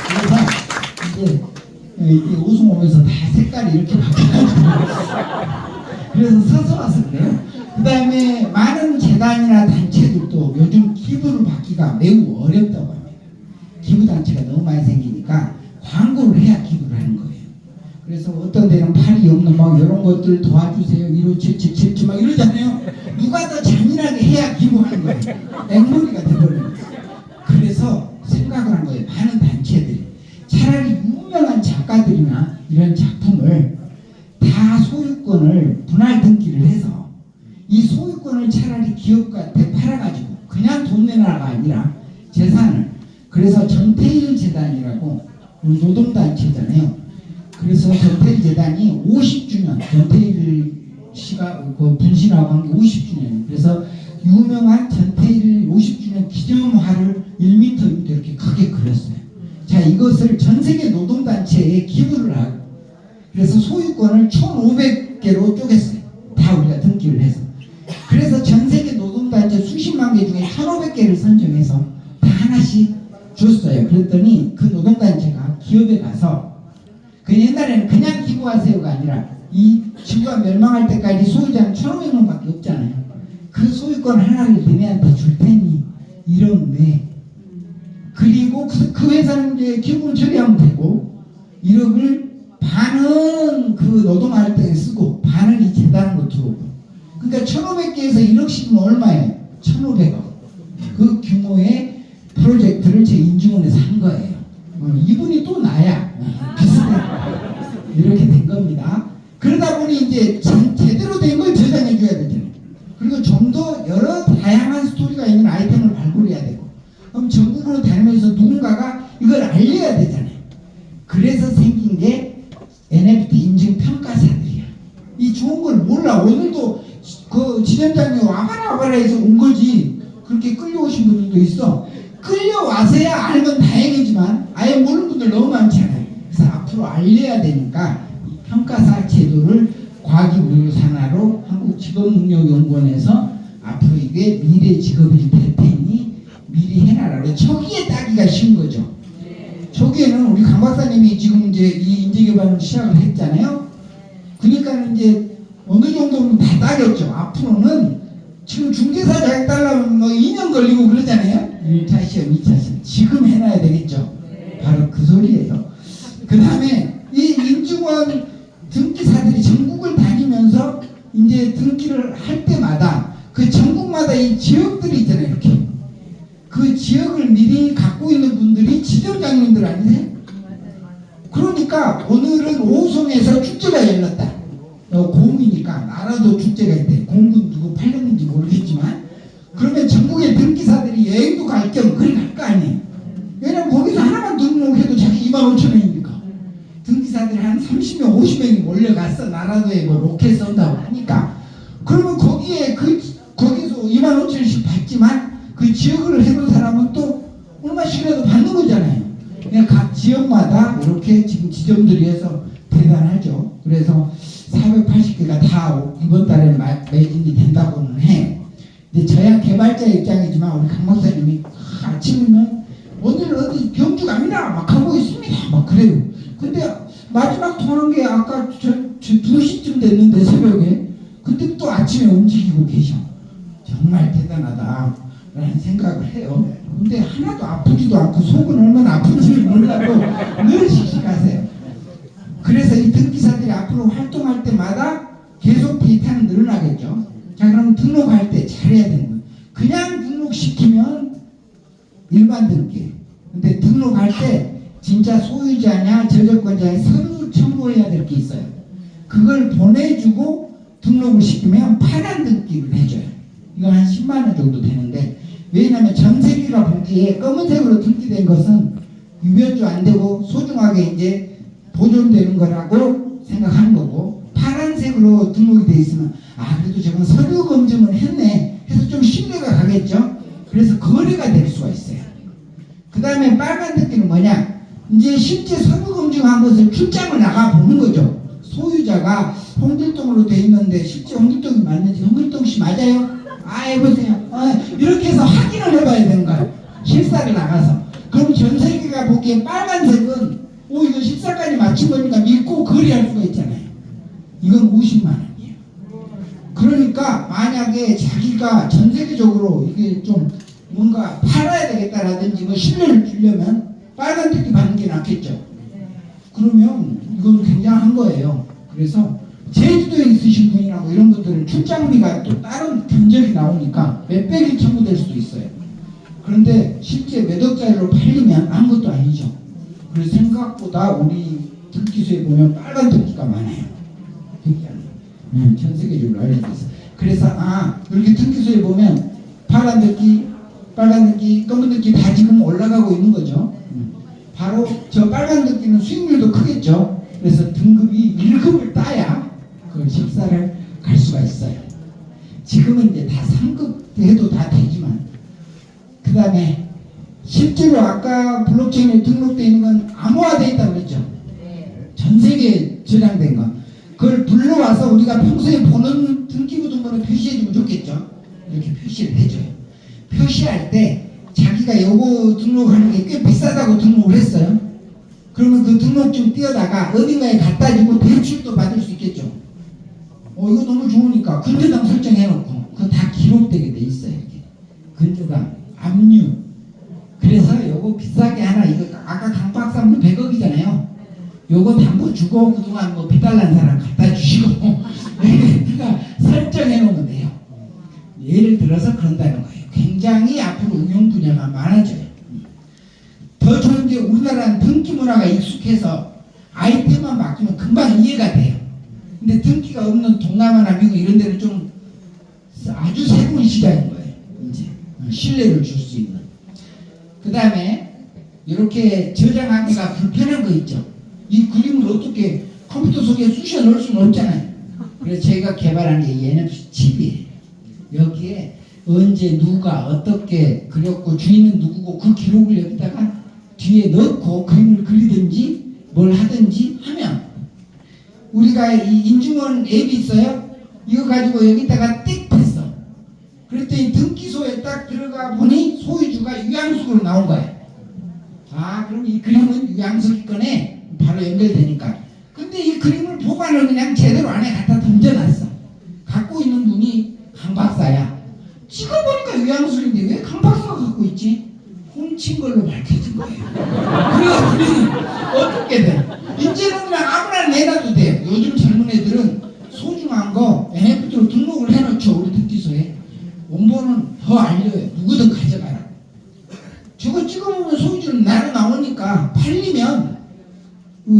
그래서 이제 우승 오면서 다 색깔이 이렇게 바뀌어가지고 그래서 서서 와서 그래요. 그 다음에 많은 재단이나 단체들도 요즘 기부를 받기가 매우 어렵다고 합니다. 기부단체가 너무 많이 생기니까 광고를 해야 기부를 하는 거예요. 그래서 어떤 데는 팔이 없는 막 이런 것들 도와주세요 157777 막 이러잖아요. 누가 더 잔인하게 해야 기부하는 거예요. 앵무리가 돼버리는 거예요. 그래서 생각을 한 거예요. 많은 단체들이 차라리 유명한 작가들이나 이런 작품을 다 소유 기업한테 팔아가지고 그냥 돈 내놔가 아니라 재산을, 그래서 전태일 재단이라고 노동단체잖아요. 그래서 전태일 재단이 50주년, 전태일 씨가 그 분신하고 한 게 50주년. 그래서 유명한 전태일 50주년 기념화를 1m 이렇게 크게 그렸어요. 자, 이것을 전 세계 노동단체에 기부를 하고, 그래서 소유권을 1,500개로 쪼갰어요. 다 우리가 등기를 해서. 그래서 전 세계 노동단체 수십만 개 중에 1,500개를 선정해서 다 하나씩 줬어요. 그랬더니 그 노동단체가 기업에 가서, 그 옛날에는 그냥 기부하세요가 아니라 이 지구가 멸망할 때까지 소유자는 1,500명밖에 없잖아요. 그 소유권 하나를 너네한테 줄 테니 1억 내. 그리고 그 회사는 이제 기부금 처리하면 되고 1억을 반은 그 노동할 때 쓰고 반은 이 재단으로 들어오고. 그러니까 1,500개에서 1억씩이면 얼마예요? 1,500억. 그 규모의 프로젝트를 제 인중원에서 한 거예요. 이분이 또 나야. 비슷해. 이렇게 된 겁니다. 그러다 보니 이제 제대로 된 걸 저장해 줘야 되잖아요. 그리고 좀 더 여러 다양한 스토리가 있는 아이템을 발굴해야 되고, 그럼 전국으로 다니면서 누군가가 이걸 알려야 되잖아요. 그래서 생긴 게 NFT 인증 평가사들이야. 이 좋은 걸 몰라. 오늘도 그 지점장님 와봐라 해서 온 거지. 그렇게 끌려오신 분들도 있어. 끌려와서야 알면 다행이지만 아예 모르는 분들 너무 많잖아요. 그래서 앞으로 알려야 되니까 이 평가사 제도를 과기부를 산하로 한국직업능력연구원에서 앞으로 이게 미래 직업이 될 테니 미리 해놔라. 초기에 따기가 쉬운 거죠. 초기에는 우리 강 박사님이 지금 이제 이 인재개발을 시작을 했잖아요. 그러니까 이제 어느 정도는 다 따겠죠. 앞으로는 지금 중개사 자격 따려면 뭐 2년 걸리고 그러잖아요. 1차 시험, 2차 시험. 지금 해놔야 되겠죠. 바로 그 소리예요. 그 다음에 이 인증원 등기사들이 전국을 다니면서 이제 등기를 할 때마다 그 전국마다 이 지역들이 있잖아요. 이렇게. 그 지역을 미리 갖고 있는 분들이 지점장님들 아니세요? 그러니까 오늘은 오송에서 축제가 열렸다. 공이니까 나라도 축제가 있대. 공군 누구 팔렸는지 모르겠지만, 그러면 전국의 등기사들이 여행도 갈 겸 그리 갈 거 아니에요. 왜냐면 거기서 하나만 등록해도 자기 25,000원이니까. 등기사들이 한 30명 50명이 몰려갔어. 나라도에 뭐 로켓 쏜다고 하니까. 그러면 거기에 거기서 25,000원씩 받지만 그 지역을 해본 사람은 또 얼마씩이라도 받는 거잖아요. 그냥 각 지역마다 이렇게 지금 지점들이 해서 대단하죠. 그래서 480개가 다 이번 달에 매진이 된다고는 해. 근데 저야 개발자 입장이지만 우리 강 박사님이 아침이면 오늘 어디 병주 갑니다 막 하고 있습니다 막 그래요. 근데 마지막 통한 게 아까 저 2시쯤 됐는데 새벽에, 근데 또 아침에 움직이고 계셔. 정말 대단하다 라는 생각을 해요. 근데 하나도 아프지도 않고 속은 얼마나 아픈지 몰라도 늘 씩씩하세요. 그래서 이 등기사들이 앞으로 활동할 때마다 계속 데이터는 늘어나겠죠. 자, 그럼 등록할 때 잘해야 되는 거예요. 그냥 등록시키면 일반 등기. 근데 등록할 때 진짜 소유자냐 저작권자의 서류 첨부해야 될 게 있어요. 그걸 보내주고 등록을 시키면 파란 등기를 해줘요. 이거 한 10만 원 정도 되는데, 왜냐하면 전 세계가 보기에 검은색으로 등기된 것은 유변조 안 되고 소중하게 이제 보존되는 거라고 생각하는 거고, 파란색으로 등록이 돼 있으면 아 그래도 저건 서류 검증을 했네 해서 좀 신뢰가 가겠죠. 그래서 거래가 될 수가 있어요. 그 다음에 빨간 등기는 뭐냐, 이제 실제 서류 검증한 것을 출장을 나가 보는 거죠. 소유자가 홍길동으로 돼 있는데 실제 홍길동이 맞는지, 홍길동 씨 맞아요? 아 해보세요. 이렇게 해서 확인을 해봐야 되는 거예요. 실사를 나가서. 그럼 전 세계가 보기에 빨간색은 이거 실사까지 맞춘 거니까 믿고 거래할 수가 있잖아요. 이건 50만 원이에요. 그러니까 만약에 자기가 전 세계적으로 이게 좀 뭔가 팔아야 되겠다라든지 뭐 신뢰를 주려면 빨간 등기 받는 게 낫겠죠. 그러면 이건 굉장한 거예요. 그래서 제주도에 있으신 분이라고 이런 분들은 출장비가 또 다른 견적이 나오니까 몇백이 청구될 수도 있어요. 그런데 실제 몇 억짜리로 팔리면 아무것도 아니죠. 그래서 생각보다 우리 등기소에 보면 빨간 등기가 많아요. 전 세계적으로 알려져 있어요. 그래서 이렇게 등기소에 보면 파란 등기, 빨간 등기, 검은 등기 다 지금 올라가고 있는 거죠. 바로 저 빨간 등기는 수익률도 크겠죠. 그래서 등급이 1급을 따야 그 식사를 갈 수가 있어요. 지금은 이제 다 3급 해도 다 되지만, 그 다음에 실제로 아까 블록체인에 등록되어 있는 건 암호화되어 있다고 그랬죠. 전 세계에 저장된 거. 그걸 불러와서 우리가 평소에 보는 등기부등본을 표시해주면 좋겠죠. 이렇게 표시를 해줘요. 표시할 때 자기가 요거 등록하는 게 꽤 비싸다고 등록을 했어요. 그러면 그 등록증 띄어다가 어딘가에 갖다 주고 대출도 받을 수 있겠죠. 이거 너무 좋으니까 근저당 설정해놓고 그거 다 기록되게 돼 있어요. 이렇게 근저당, 압류. 그래서 요거 비싸게 하나, 이거 아까 강 박사는 100억이잖아요. 요거 담보 주고 그동안 뭐 비달란 사람 갖다 주시고 그러니까 설정해 놓으면 돼요. 예를 들어서 그런다는 거예요. 굉장히 앞으로 응용 분야가 많아져요. 더 좋은 게 우리나라는 등기 문화가 익숙해서 아이템만 맡기면 금방 이해가 돼요. 근데 등기가 없는 동남아나 미국 이런 데는 좀 아주 새로운 시장인 거예요. 이제 신뢰를 줄 수 있는. 그 다음에 이렇게 저장하기가 불편한 거 있죠. 이 그림을 어떻게 컴퓨터 속에 쑤셔 넣을 수는 없잖아요. 그래서 저희가 개발한 게 NFC 칩이에요. 여기에 언제 누가 어떻게 그렸고 주인은 누구고 그 기록을 여기다가 뒤에 넣고 그림을 그리든지 뭘 하든지 하면, 우리가 이 인증원 앱이 있어요. 이거 가지고 여기다가 띡 했어. 그랬더니 등기소에 딱 들어가 보니 소유주가 유양숙으로 나온 거예요. 그럼 이 그림은 유양숙이 거네. 바로 연결되니까. 근데 이 그림을 보관을 그냥 제대로 안에 갖다 던져놨어. 갖고 있는 분이 강 박사야. 찍어보니까 유양숙인데 왜 강 박사가 갖고 있지? 훔친 걸로 밝혀진 거예요. 그래서 어떻게 돼? 이제는 그냥 아무나 내놔도 돼요. 요즘 젊은 애들은 소중한 거 NFT로 등록을 해놓죠. 우리 등기소에. 원본은 더 알려요. 누구든 가져가라. 저거 찍어보면 소유주는 나로 나오니까 팔리면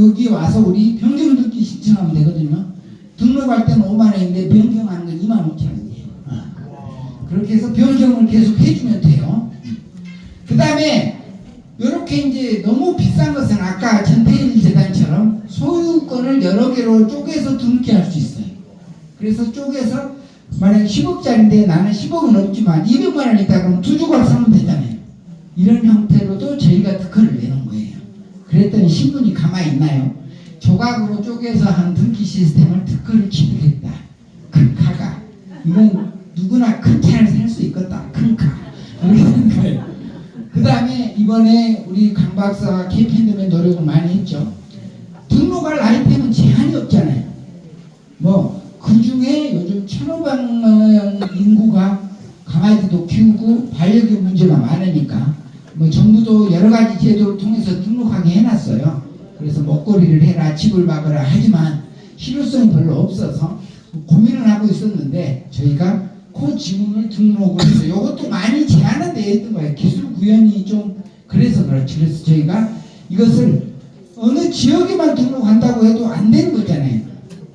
여기 와서 우리 변경 등기 신청하면 되거든요. 등록할 때는 5만 원인데 변경하는 건 2만 5천 원이에요. 그렇게 해서 변경을 계속 해주면 돼요. 그 다음에 이렇게 이제 너무 비싼 것은 아까 전태일 재단처럼 소유권을 여러 개로 쪼개서 등기할 수 있어요. 그래서 쪼개서 만약 10억짜리인데 나는 10억은 없지만 200만 원 있다 그러면 두 조각 사면 되잖아요. 이런 형태로도 저희가 특허를 내는 거예요. 그랬더니 신분이 가만히 있나요? 조각으로 쪼개서 한 등기 시스템을 특허를 취득했다. 큰 카가. 이건 누구나 큰 차를 살 수 있겠다. 큰 카. 이렇게 되는 거예요. 그 다음에 이번에 우리 강 박사가 캠페인 노력을 많이 했죠. 등록할 아이템은 제한이 없잖아요. 그 중에 요즘 1,500만 인구가 강아지도 키우고 반려견 문제가 많으니까 정부도 여러 가지 제도를 통해서 등록하게 해놨어요. 그래서 먹거리를 해라, 집을 막으라 하지만 실효성이 별로 없어서 고민을 하고 있었는데 저희가 그 지문을 등록을 해서 이것도 많이 제한은 되어 있던 거예요. 기술 구현이 좀 그래서 그렇지. 그래서 저희가 이것을 어느 지역에만 등록한다고 해도 안 되는 거잖아요.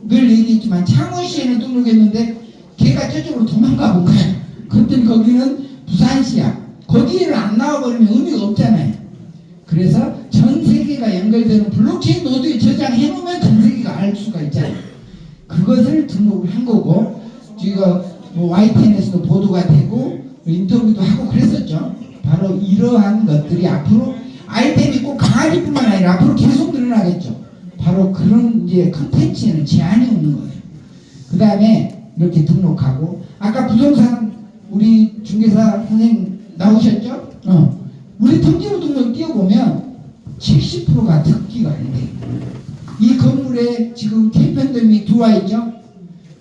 늘 얘기했지만 창원시에는 등록했는데 걔가 저쪽으로 도망가 본 거야. 그랬더니 거기는 부산시야. 거기에는 안 나와버리면 의미가 없잖아요. 그래서 전 세계가 연결되는 블록체인 노드에 저장해 놓으면 전 세계가 알 수가 있잖아요. 그것을 등록을 한 거고, 저희가 YTN에서도 보도가 되고 인터뷰도 하고 그랬었죠. 바로 이러한 것들이 앞으로 아이템이 꼭 강아지뿐만 아니라 앞으로 계속 늘어나겠죠. 바로 그런 이제 컨텐츠에는 제한이 없는 거예요. 그 다음에 이렇게 등록하고, 아까 부동산 우리 중개사 선생님 나오셨죠? 우리 등기부 등록 띄워보면 70%가 등기가 안 돼요. 이 건물에 지금 K팬데믹 들어와 있죠?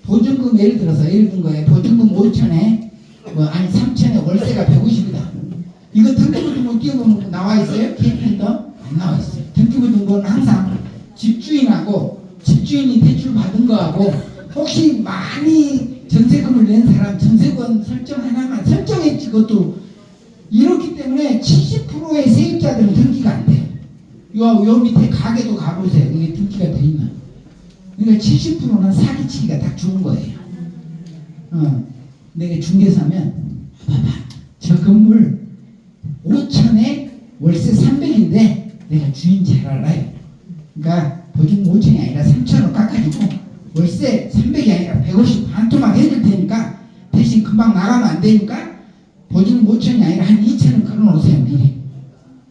보증금 예를 든 거예요. 보증금 5천에 아니 3천에 월세가 150이다. 이거 등기부 등본 띄워보면 나와 있어요? K팬더? 안 나와 있어요. 등기부 등본은 항상 집주인하고 집주인이 대출 받은 거하고 혹시 많이 전세금을 낸 사람 전세권 설정 하나만 설정했지. 그것도 이렇기 때문에 70%의 세입자들은 등기가 안 돼요. 요 밑에 가게도 가보세요. 이게 등기가 돼 있나? 그러니까 70%는 사기치기가 딱 좋은 거예요. 내가 중개사면 봐봐 저 건물 5천에 월세 300인데 내가 주인 잘 알아요. 그러니까 보증 5천이 아니라 3천으로 깎아주고 월세 300이 아니라 150 반토막 해줄 테니까 대신 금방 나가면 안 되니까 보증 5천이 아니라 한 2천은 걸어놓으세요 미리.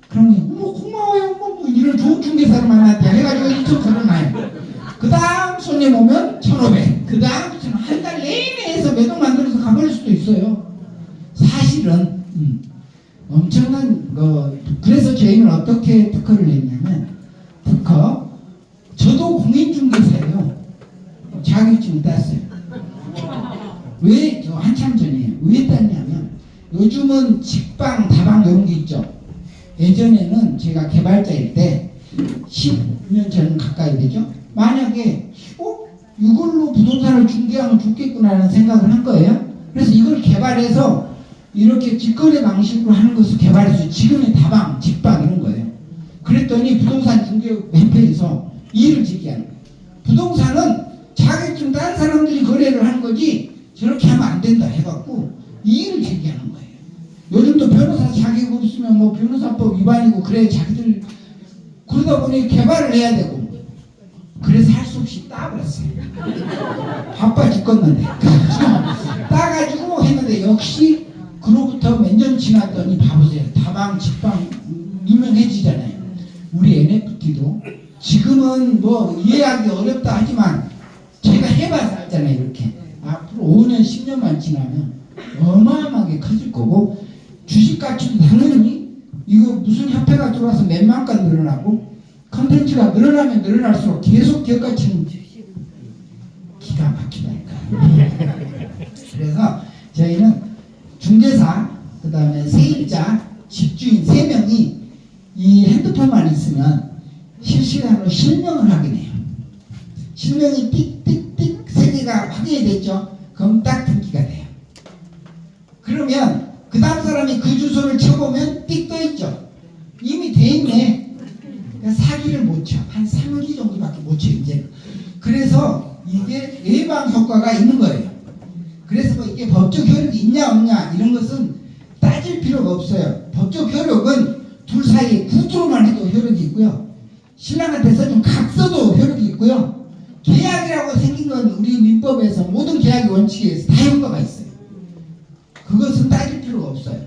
그러면 고마워요 뭐 이런 좋은 중개사를 만났대 해가지고 2천 걸어놔요. 그 다음 손님 오면 1,500. 그 다음부터는 한 달 내내 해서 매동 만들어서 가버릴 수도 있어요. 사실은 엄청난 그래서 저희는 어떻게 특허를 냈냐면 특허 저도 공인중개사예요. 자격증을 땄어요. 왜? 저 한참 전이에요. 왜 땄냐면 요즘은 직방 다방 이런 게 있죠. 예전에는 제가 개발자일 때 10년 전 가까이 되죠. 만약에 이걸로 부동산을 중개하면 좋겠구나라는 생각을 한 거예요. 그래서 이걸 개발해서 이렇게 직거래 방식으로 하는 것을 개발해서 지금의 다방, 직방 이런 거예요. 그랬더니 부동산 중개 멘트에서 이의를 제기하는 거예요. 부동산은 자격증 딴 사람들이 거래를 하는 거지 저렇게 하면 안 된다 해갖고 이의를 제기하는 거예요. 요즘도 변호사 자격 없으면 뭐 변호사법 위반이고 그래 자기들 그러다 보니 개발을 해야 되고 그래서 할 수 없이 따버렸어요. 바빠 죽겠는데 따가지고 했는데 역시 그로부터 몇 년 지났더니 봐보세요. 다방 직방 유명해지잖아요. 우리 NFT도 지금은 뭐 이해하기 어렵다 하지만 제가 해봐서 알잖아요. 이렇게 앞으로 5년 10년만 지나면 어마어마하게 커질 거고 주식가치도 당연히 이거 무슨 협회가 들어와서 몇만간 늘어나고 컨텐츠가 늘어나면 늘어날수록 계속 기업가치는 기가 막히다니까. 그래서 저희는 중개사 그 다음에 세입자 집주인 3명이 이 핸드폰만 있으면 실시간으로 실명을 확인해요. 실명이 띡띡띡 3개가 확인이 됐죠. 그럼 딱 등기가 돼요. 그러면 그 다음 사람이 그 주소를 쳐보면 띡 떠있죠. 이미 돼 있네. 그러니까 사기를 못 쳐. 한 3기 정도밖에 못 쳐 이제. 그래서 이게 예방 효과가 있는 거예요. 그래서 뭐 이게 법적 효력이 있냐 없냐 이런 것은 따질 필요가 없어요. 법적 효력은 둘 사이에 구두로만 해도 효력이 있고요. 신랑한테서 좀 각서도 효력이 있고요. 계약이라고 생긴 건 우리 민법에서 모든 계약의 원칙에 의해서 다 효과가 있어요. 그것은 따질 필요가 없어요.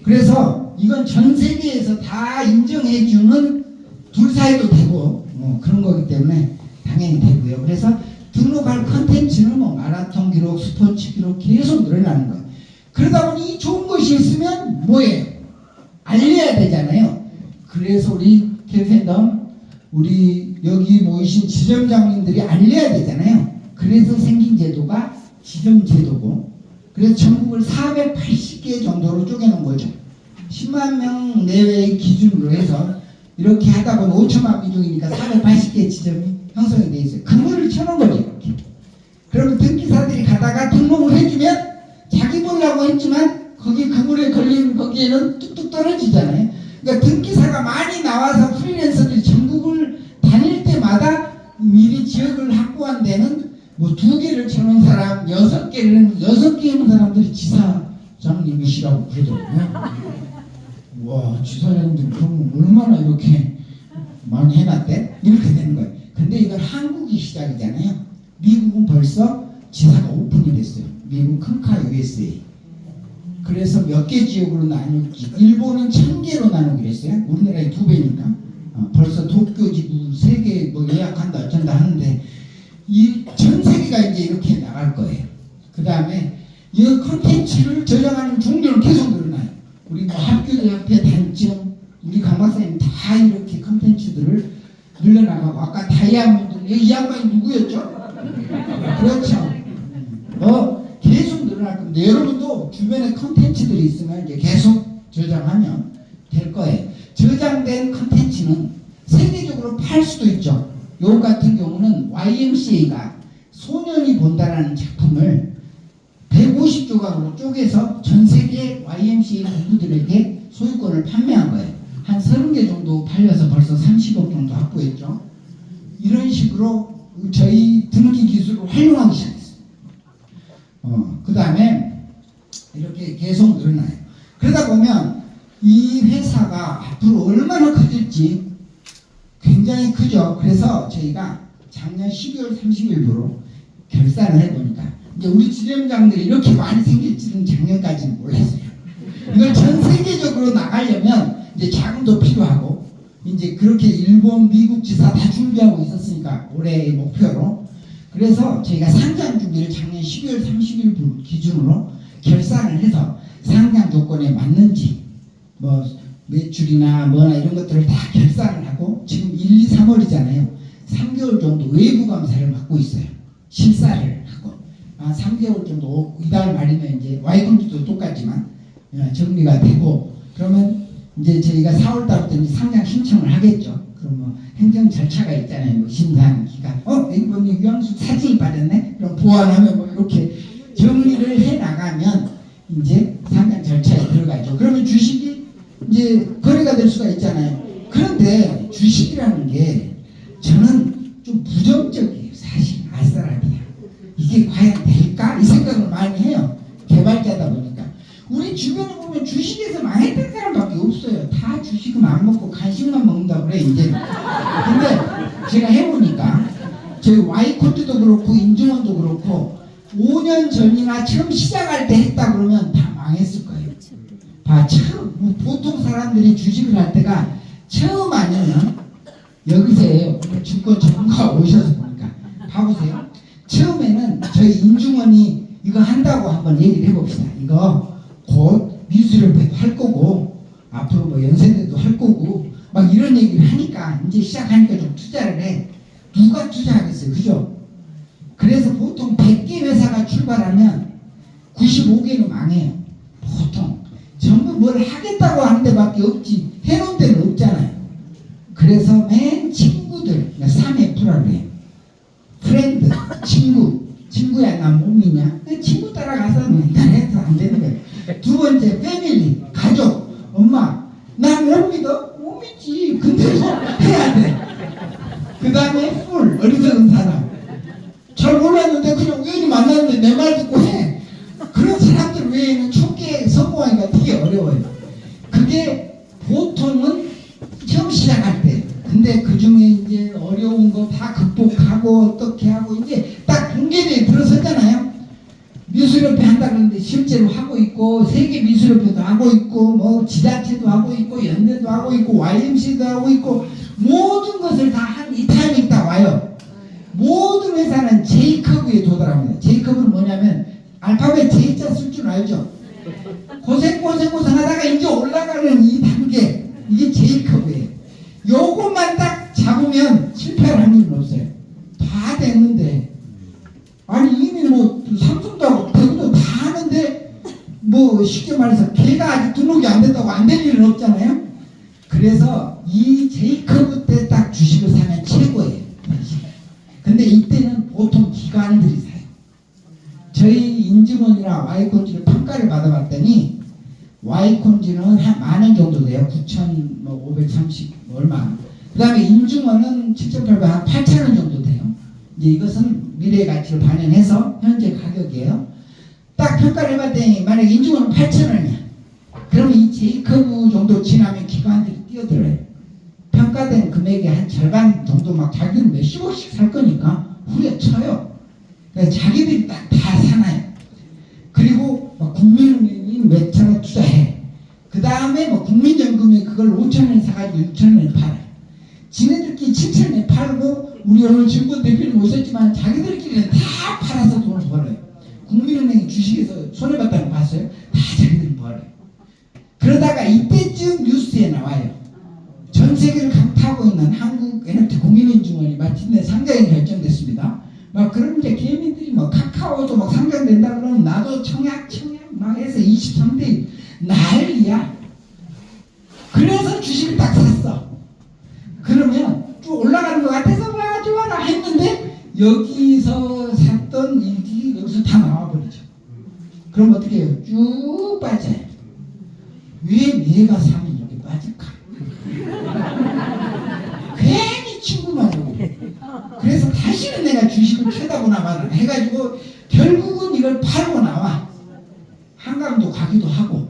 그래서 이건 전 세계에서 다 인정해주는 둘 사이도 되고 그런 거기 때문에 당연히 되고요. 그래서 등록할 컨텐츠는 뭐 마라톤 기록, 스포츠 기록 계속 늘어나는 거예요. 그러다 보니 이 좋은 것이 있으면 뭐예요? 알려야 되잖아요. 그래서 우리 개회덤 우리 여기 모이신 지점장님들이 알려야 되잖아요. 그래서 생긴 제도가 지점제도고 그래서 전국을 480개 정도로 쪼개놓은 거죠. 10만 명 내외의 기준으로 해서 이렇게 하다 보면 5천만 민족이니까 480개 지점이 형성이 돼 있어요. 그물을 쳐놓은 거죠. 이렇게. 그러면 등기사들이 가다가 등록을 해주면 자기 보려고 했지만 거기 그물에 걸리는 거기에는 뚝뚝 떨어지잖아요. 그러니까 등기사가 많이 나와서 프리랜서들이 전국을 다닐 때마다 미리 지역을 확보한 데는 뭐 2개를 쳐놓은 사람, 6개 있는 사람들이 지사장님이시라고 그러더라고요. 와, 지사장님들 그러면 얼마나 이렇게 많이 해놨대? 이렇게 되는 거예요. 근데 이건 한국이 시작이잖아요. 미국은 벌써 지사가 오픈이 됐어요. 미국 큰카 USA. 그래서 몇 개 지역으로 나눌지 일본은 1000개로 나누기로 했어요. 우리나라의 2배니까. 벌써 도쿄지구 3개 뭐 예약한다 어쩐다 하는데 이 전 세계가 이제 이렇게 나갈 거예요. 그 다음에 이 컨텐츠를 저장하는 종류는 계속 늘어나요. 우리 뭐 학교협회 단점, 우리 강 박사님 다 이렇게 컨텐츠들을 늘려나가고 아까 다이아몬드 이 양반이 누구였죠? 그렇죠. 계속 늘어날 건데 여러분도 주변에 컨텐츠들이 있으면 이제 계속 저장하면 될 거예요. 저장된 컨텐츠는 세계적으로 팔 수도 있죠. 요 같은 경우는 YMCA가 소년이 본다라는 작품을 150조각으로 쪼개서 전 세계 YMCA 공부들에게 소유권을 판매한 거예요. 한 30개 정도 팔려서 벌써 30억 정도 확보했죠. 이런 식으로 저희 등기 기술을 활용하기 시작했어요. 다음에 이렇게 계속 늘어나요. 그러다 보면 이 회사가 앞으로 얼마나 커질지 굉장히 크죠. 그래서 저희가 작년 12월 30일부로 결산을 해보니까 이제 우리 지점장들이 이렇게 많이 생길지는 작년까지는 몰랐어요. 이걸 전 세계적으로 나가려면 이제 자금도 필요하고 이제 그렇게 일본, 미국 지사 다 준비하고 있었으니까 올해의 목표로 그래서 저희가 상장 준비를 작년 12월 30일 기준으로 결산을 해서 상장 조건에 맞는지 뭐 매출이나 뭐나 이런 것들을 다 결산을 하고 지금 1, 2, 3월이잖아요. 3개월 정도 외부 감사를 받고 있어요. 실사를 하고 3개월 정도 이달 말이면 이제 Y콘지도 똑같지만 정리가 되고 그러면 이제 저희가 4월 달부터 이제 상장 신청을 하겠죠. 그럼 뭐 행정 절차가 있잖아요. 뭐 심사하는 기간. 이번 유황수 사진이 빠졌네. 그럼 보완하면 뭐 이렇게 정리를 해 나가면 이제 상장 절차에 들어가죠. 그러면 주식이 이제 거래가 될 수가 있잖아요. 그런데 주식이라는 게 저는 좀 부정적이에요. 사실 알싸랍니다. 이게 과연 될까? 이 생각을 많이 해요. 개발자다 보니까. 우리 주변에 보면 주식에서 망했던 사람밖에 없어요. 다 주식은 안 먹고 간식만 먹는다 그래 이제. 근데 제가 해보니까 저희 Y코드도 그렇고 인증원도 그렇고 5년 전이나 처음 시작할 때 했다 그러면 다 망했을 거예요. 처음 보통 사람들이 주식을 할 때가 처음 아니면 여기서요. 증권 전문가 오셔서 보니까 봐보세요. 처음에는 저희 인증원이 이거 한다고 한번 얘기를 해봅시다. 이거 곧 미술협회도 할 거고 앞으로 뭐 연세대도 할 거고 막 이런 얘기를 하니까 이제 시작하니까 좀 투자를 해. 누가 투자하겠어요, 그죠? 그래서 보통 100개 회사가 출발하면 95개는 망해요. 보통 전부 뭘 하겠다고 하는 데밖에 없지 해놓은 데는 없잖아요. 그래서 맨 친구들 3F라고 해요. 프렌드, 친구야 나 못 믿냐? 친구 따라가서 맨날 해서 안 되는 거예요. 두 번째 패밀리, 가족, 엄마 나 못 믿어? 못 믿지. 근데도 해야 돼. 그 다음에 풀, 어리석은 사람 잘 몰랐는데 그냥 우연히 만났는데 내 말 듣고 해. 그런 사람들 외에는 초기에 성공하기가 되게 어려워요. 그게 보통은 처음 시작할 때. 근데 그 중에 이제 어려운 거 다 극복하고 어떻게 하고 이제 딱 공개대에 들어섰잖아요. 미술협회 한다 그러는데 실제로 하고 있고 세계 미술협회도 하고 있고 뭐 지자체도 하고 있고 연대도 하고 있고 YMC도 하고 있고 모든 것을 다 한 이 타이밍 딱 와요. 모든 회사는 J커브에 도달합니다. J커브는 뭐냐면 알파벳 J자 쓸 줄 알죠? 고생 하다가 이제 올라가는 이 단계 이게 J커브예요. 요것만 딱 잡으면 실패할 확률은 없어요. 다 됐는데 아니 이미 뭐 삼성도 하고 대구도 다 하는데 뭐 쉽게 말해서 걔가 아직 등록이 안 됐다고 안 될 일은 없잖아요. 그래서 이 J커브 때 딱 주식을 사면 최고예요. 근데 이때는 보통 기관들이 사요. 저희 인증원이랑 Y콘지를 평가를 받아봤더니 Y콘지는 한 10,000원 정도 돼요. 9,530 얼마. 그 다음에 인증원은 7,800 한 8,000원 정도 돼요. 이제 이것은 미래의 가치를 반영해서 현재 가격이에요. 딱 평가를 해봤더니 만약에 인증원은 8,000원이야. 그러면 이 J커브 정도 지나면 기관들이 뛰어들어요. 평가된 금액의 한 절반 정도 막 자기들은 몇십억씩 살 거니까 후려쳐요. 그래서 자기들이 다 사나요. 그리고 국민은행이 몇 천원 투자해. 그 다음에 국민연금이 그걸 5,000원에 사가지고 6,000원에 팔아요. 지네들끼리 7,000원에 팔고 우리 오늘 증권 대표님 오셨지만 자기들끼리는 다 팔아서 돈을 벌어요. 국민은행이 주식에서 손해봤다는 거 봤어요? 다 자기들이 벌어요. 그러다가 이때쯤 뉴스에 나와요. 전 세계를 강타하고 있는 한국 에너지 국민인증원이 마침내 상장이 결정됐습니다. 막 그런 이제 개미들이 카카오도 상장된다 그러면 나도 청약 막 해서 23대 난리야. 그래서 주식을 딱 샀어. 그러면 쭉 올라가는 것 같아서 와 좋아라 했는데 여기서 샀던 일이 여기서 다 나와버리죠. 그럼 어떻게 해요? 쭉 빠져요. 왜 내가 사면 이렇게 빠질까? 괜히 친구만 오고 그래서 다시는 내가 주식을 쳐다보나 봐라 해가지고 결국은 이걸 팔고 나와. 사람도 가기도 하고.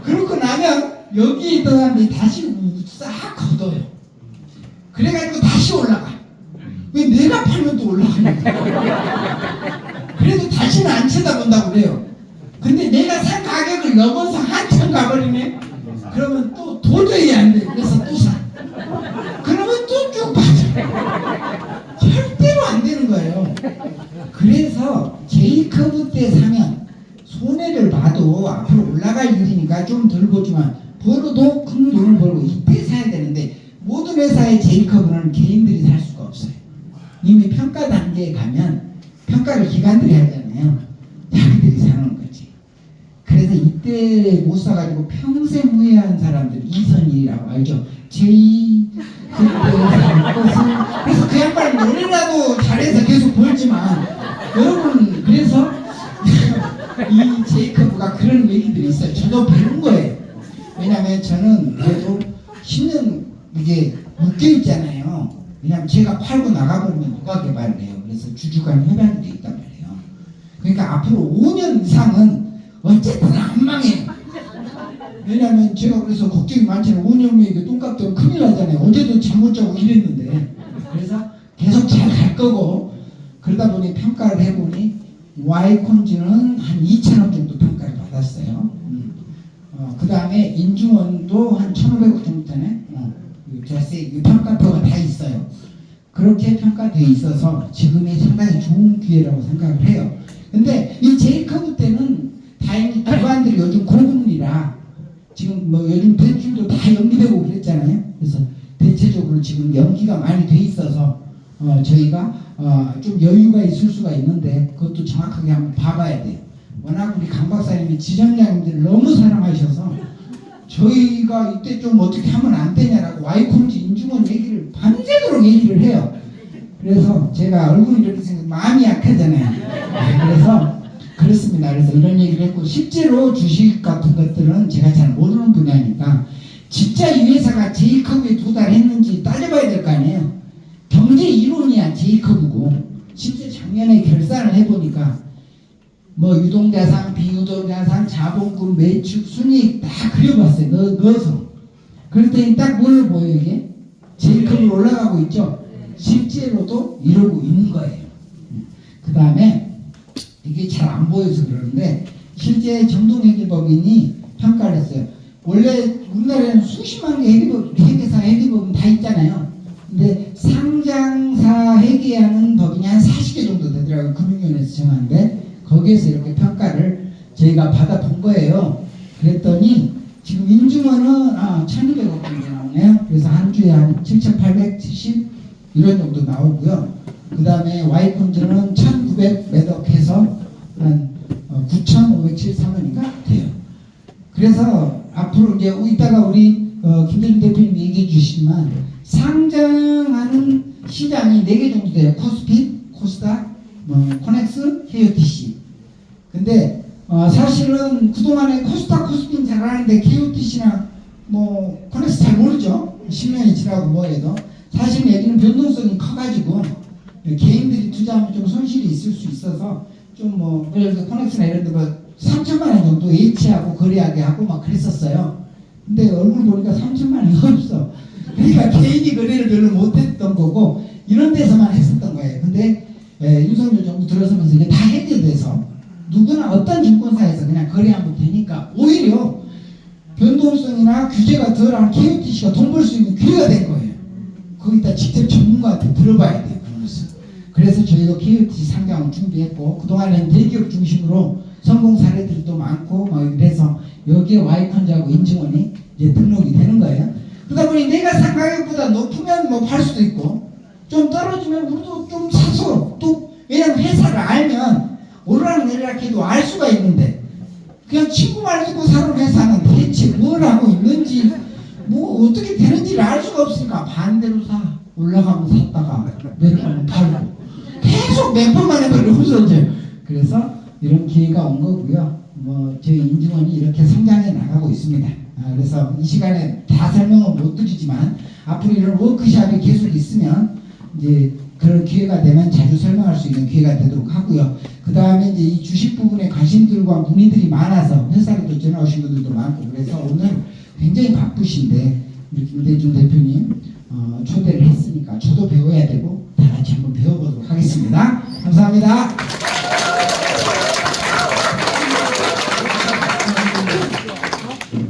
그러고 나면 여기 있던 사람들이 다시 싹 걷어요. 그래가지고 다시 올라가. 왜 내가 팔면 또 올라가냐. 그래도 다시는 안 쳐다본다고 그래요. 근데 내가 산 가격을 넘어서 한참 가버리네. 그러면 또 도저히 안 돼. 그래서 또 사. 그러면 또 쭉 빠져. 절대로 안 되는 거예요. 그래서 제이커브 때 사면 손해를 봐도 앞으로 올라갈 일이니까 좀 덜 보지만 벌어도 큰 돈을 벌고 이때 사야 되는데 모든 회사의 제이커브는 개인들이 살 수가 없어요. 이미 평가 단계에 가면 평가를 기관들이 하잖아요. 자기들이 사는 거지. 그래서 이때 못 사가지고 평생 후회한 사람들 이선일이라고 알죠? 제이 그때 산 것을 그래서 그 양반 노래라도 잘해서 계속 벌지만 여러분 그래서 이 제이커브가 그런 얘기들이 있어요. 저도 배운 거예요. 왜냐면 저는 그래도 10년 이게 묶여있잖아요. 왜냐면 제가 팔고 나가버리면 누가 개발을 해요. 그래서 주주간 협약이 돼 있단 말이에요. 그러니까 앞으로 5년 이상은 어쨌든 안 망해요. 왜냐면 제가 그래서 걱정이 많잖아요. 5년 후에 이게 똥값도 큰일 나잖아요. 어제도 잠 못 자고 이랬는데. 그래서 계속 잘 갈 거고 그러다 보니 평가를 해보니 Y콘즈는 한 2,000억 정도 평가를 받았어요. 그 다음에 인중원도 한 1,500억 정도 되네. 절세 평가표가 다 있어요. 그렇게 평가되어 있어서 지금이 상당히 좋은 기회라고 생각을 해요. 근데 이 제이커브 때는 다행히 기관들이 요즘 고금리라 지금 뭐 요즘 대출도 다 연기되고 그랬잖아요. 그래서 대체적으로 지금 연기가 많이 돼 있어서 저희가 좀 여유가 있을 수가 있는데 그것도 정확하게 한번 봐봐야 돼요. 워낙 우리 강 박사님이 지점장님들을 너무 사랑하셔서 저희가 이때 좀 어떻게 하면 안 되냐라고 와이콘즈 인중원 얘기를 밤새도록 얘기를 해요. 그래서 제가 얼굴이 이렇게 생겨서 마음이 약하잖아요. 그래서 그렇습니다. 그래서 이런 얘기를 했고 실제로 주식 같은 것들은 제가 잘 모르는 분야니까 진짜 이 회사가 제이커브에 도달했는지 따져봐야 될 거 아니에요. 경제 이론이야 제이커브고 실제 작년에 결산을 해보니까 뭐 유동자산, 비유동자산, 자본금, 매출, 순이익 다 그려봤어요. 넣어서. 그랬더니 딱 뭘 보여요 이게? 제이커브로 올라가고 있죠. 실제로도 이러고 있는 거예요. 그 다음에 이게 잘 안 보여서 그러는데 실제 정동회계법인이 평가를 했어요. 원래 우리나라에는 수십만 개 회계사 회계법인 다 있잖아요. 근데 상장사 회계하는 법인이 한 40개 정도 되더라고요. 금융위원회에서 정하는데 거기에서 이렇게 평가를 저희가 받아본 거예요. 그랬더니 지금 인중원은 1,200억 정도 나오네요. 그래서 한 주에 한 7,870 이런 정도 나오고요. 그 다음에 Y콘즈는 1,900 매덕 해서 한 9,573원인가 돼요. 그래서 앞으로 이제 이따가 우리 김대중 대표님 얘기해 주시지만 상장하는 시장이 4개 정도 돼요. 코스피, 코스닥, 코넥스, KOTC. 근데 사실은 그동안에 코스닥, 코스피는 잘 아는데 KOTC나 뭐 코넥스 잘 모르죠. 10년이 지나고 뭐해도 사실 여기는 변동성이 커가지고 개인들이 투자하면 좀 손실이 있을 수 있어서 좀 뭐 그래서 코넥스나 이런 데 뭐 3천만 원 정도 H하고 거래하게 하고 막 그랬었어요. 근데 얼굴 보니까 3천만 원이 없어. 그러니까 개인이 거래를 별로 못했던 거고 이런 데서만 했었던 거예요. 근데 윤석열 정부 들어서면서 이게 다 해결돼서 누구나 어떤 증권사에서 그냥 거래하면 되니까 오히려 변동성이나 규제가 덜한 KOTC가 돈 벌 수 있는 기회가 된 거예요. 거기다 직접 전문가한테 들어봐야 돼요. 그래서 저희도 KOTC 상장을 준비했고 그동안에는 대기업 중심으로 성공 사례들도 많고 뭐 그래서 여기에 Y콘즈하고 인증원이 이제 등록이 되는 거예요. 그러다 보니 내가 산 가격보다 높으면 뭐 팔 수도 있고 좀 떨어지면 우리도 좀 사서 또 왜냐면 회사를 알면 오르락 내리락 해도 알 수가 있는데 그냥 친구 말 듣고 사는 회사는 대체 뭘 하고 있는지 뭐 어떻게 되는지를 알 수가 없으니까 반대로 사. 올라가면 샀다가 내려가면 팔고 계속 몇 번만 해도 없어져요. 그래서 이런 기회가 온 거고요. 뭐 저희 인증원이 이렇게 성장해 나가고 있습니다. 그래서 이 시간에 다 설명은 못 드리지만 앞으로 이런 워크숍이 계속 있으면 이제 그런 기회가 되면 자주 설명할 수 있는 기회가 되도록 하고요. 그 다음에 이제 이 주식 부분에 관심들과 문의들이 많아서 회사로도 전화 오신 분들도 많고 그래서 오늘 굉장히 바쁘신데 우리 김대중 대표님 초대를 했으니까 저도 배워야 되고 다 같이 한번 배워보도록 하겠습니다. 감사합니다.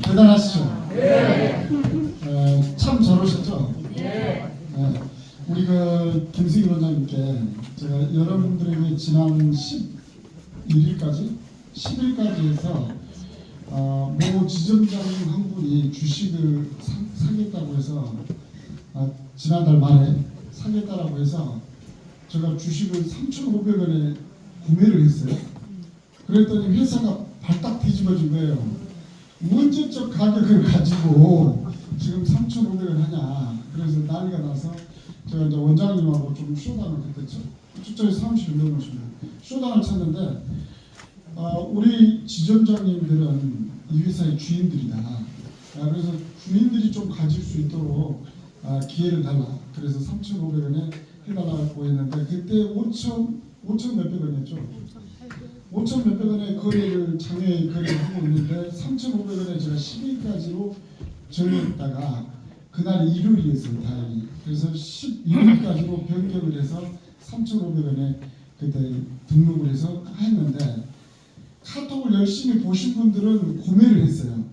대단하시죠? 네. 참 저러셨죠? 네. 우리 그 김승희 원장님께 제가 여러분들에게 지난 11일까지 해서 모 지점장님 한 분이 주식을 사겠다고 해서 지난달 말에 사겠다라고 해서 제가 주식을 3,500원에 구매를 했어요. 그랬더니 회사가 발딱 뒤집어진 거예요. 언제적 가격을 가지고 지금 3,500원 하냐. 그래서 난리가 나서 제가 이제 원장님하고 좀 쇼단을 그때죠. 출전에 사무실을 넣어놓으시면 쇼단을 쳤는데 우리 지점장님들은 이 회사의 주인들이다. 그래서 주인들이 좀 가질 수 있도록 기회를 달라. 그래서 3,500원에 해달라고 했는데 그때 5천 몇백 원이었죠. 5천 몇백 원의 거래를 장외 거래를 하고 있는데 3,500원에 제가 10일까지로 정했다가 그날 일요일이었어요. 다행히. 그래서 11일까지로 변경을 해서 3,500원에 그때 등록을 해서 했는데 카톡을 열심히 보신 분들은 구매를 했어요.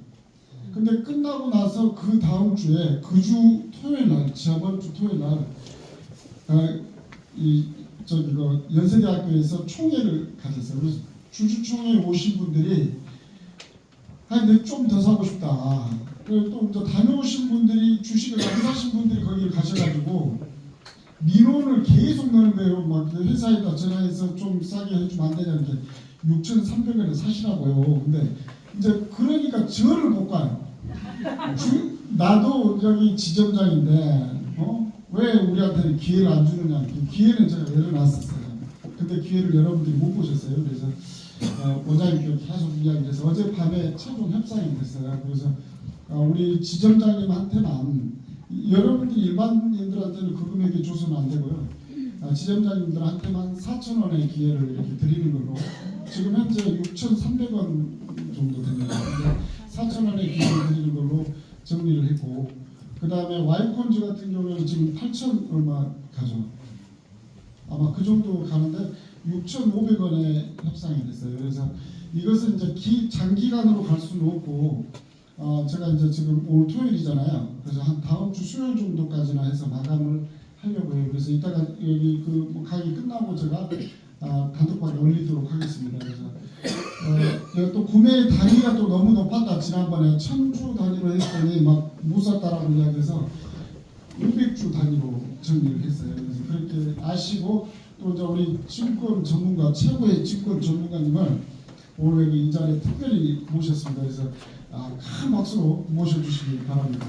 근데 끝나고 나서 그 다음 주에 그 주 토요일 날, 저번 주 토요일 날 연세대학교에서 총회를 가졌어요. 그래서 주주총회에 오신 분들이 근데 좀 더 사고 싶다. 그리고 또 다녀오신 분들이 주식을 안 사신 분들이 거기를 가셔가지고 민원을 계속 넣는 거예요. 막 회사에다 전화해서 좀 싸게 해주면 안 되냐는 게 6,300원에 사시라고요. 근데 이제 그러니까 저를 못 가요. 나도 여기 지점장인데 왜 우리한테 기회를 안 주느냐. 기회는 제가 열어놨었어요. 근데 기회를 여러분들이 못 보셨어요. 그래서 원장님께 계속 이야기해서 어젯밤에 최종 협상이 됐어요. 그래서 우리 지점장님한테만 여러분들 일반인들한테는 그 금액이 줘서는 안 되고요. 지점장님들한테만 4,000원의 기회를 이렇게 드리는 걸로 지금 현재 6,300원 정도 됩니다. 4,000원의 기회를 드리는 걸로 정리를 했고 그 다음에 와이콘즈 같은 경우에는 지금 8,000 얼마 가죠. 아마 그 정도 가는데 6,500원에 협상이 됐어요. 그래서 이것은 이제 장기간으로 갈 수는 없고 제가 이제 지금 오늘 토요일이잖아요. 그래서 한 다음 주 수요일 정도까지나 해서 마감을 하려고 해요. 그래서 이따가 여기 그 강의 끝나고 제가 단톡방에 올리도록 하겠습니다. 그래서 또 구매 단위가 또 너무 높았다. 지난번에 1,000주 단위로 했더니 막 못 샀다라고 이야기해서 500주 단위로 정리를 했어요. 그래서 그렇게 아시고 또 이제 우리 증권 전문가 최고의 증권 전문가님을 오늘 여기 이 자리에 특별히 모셨습니다. 그래서 큰 박수로 모셔주시기 바랍니다.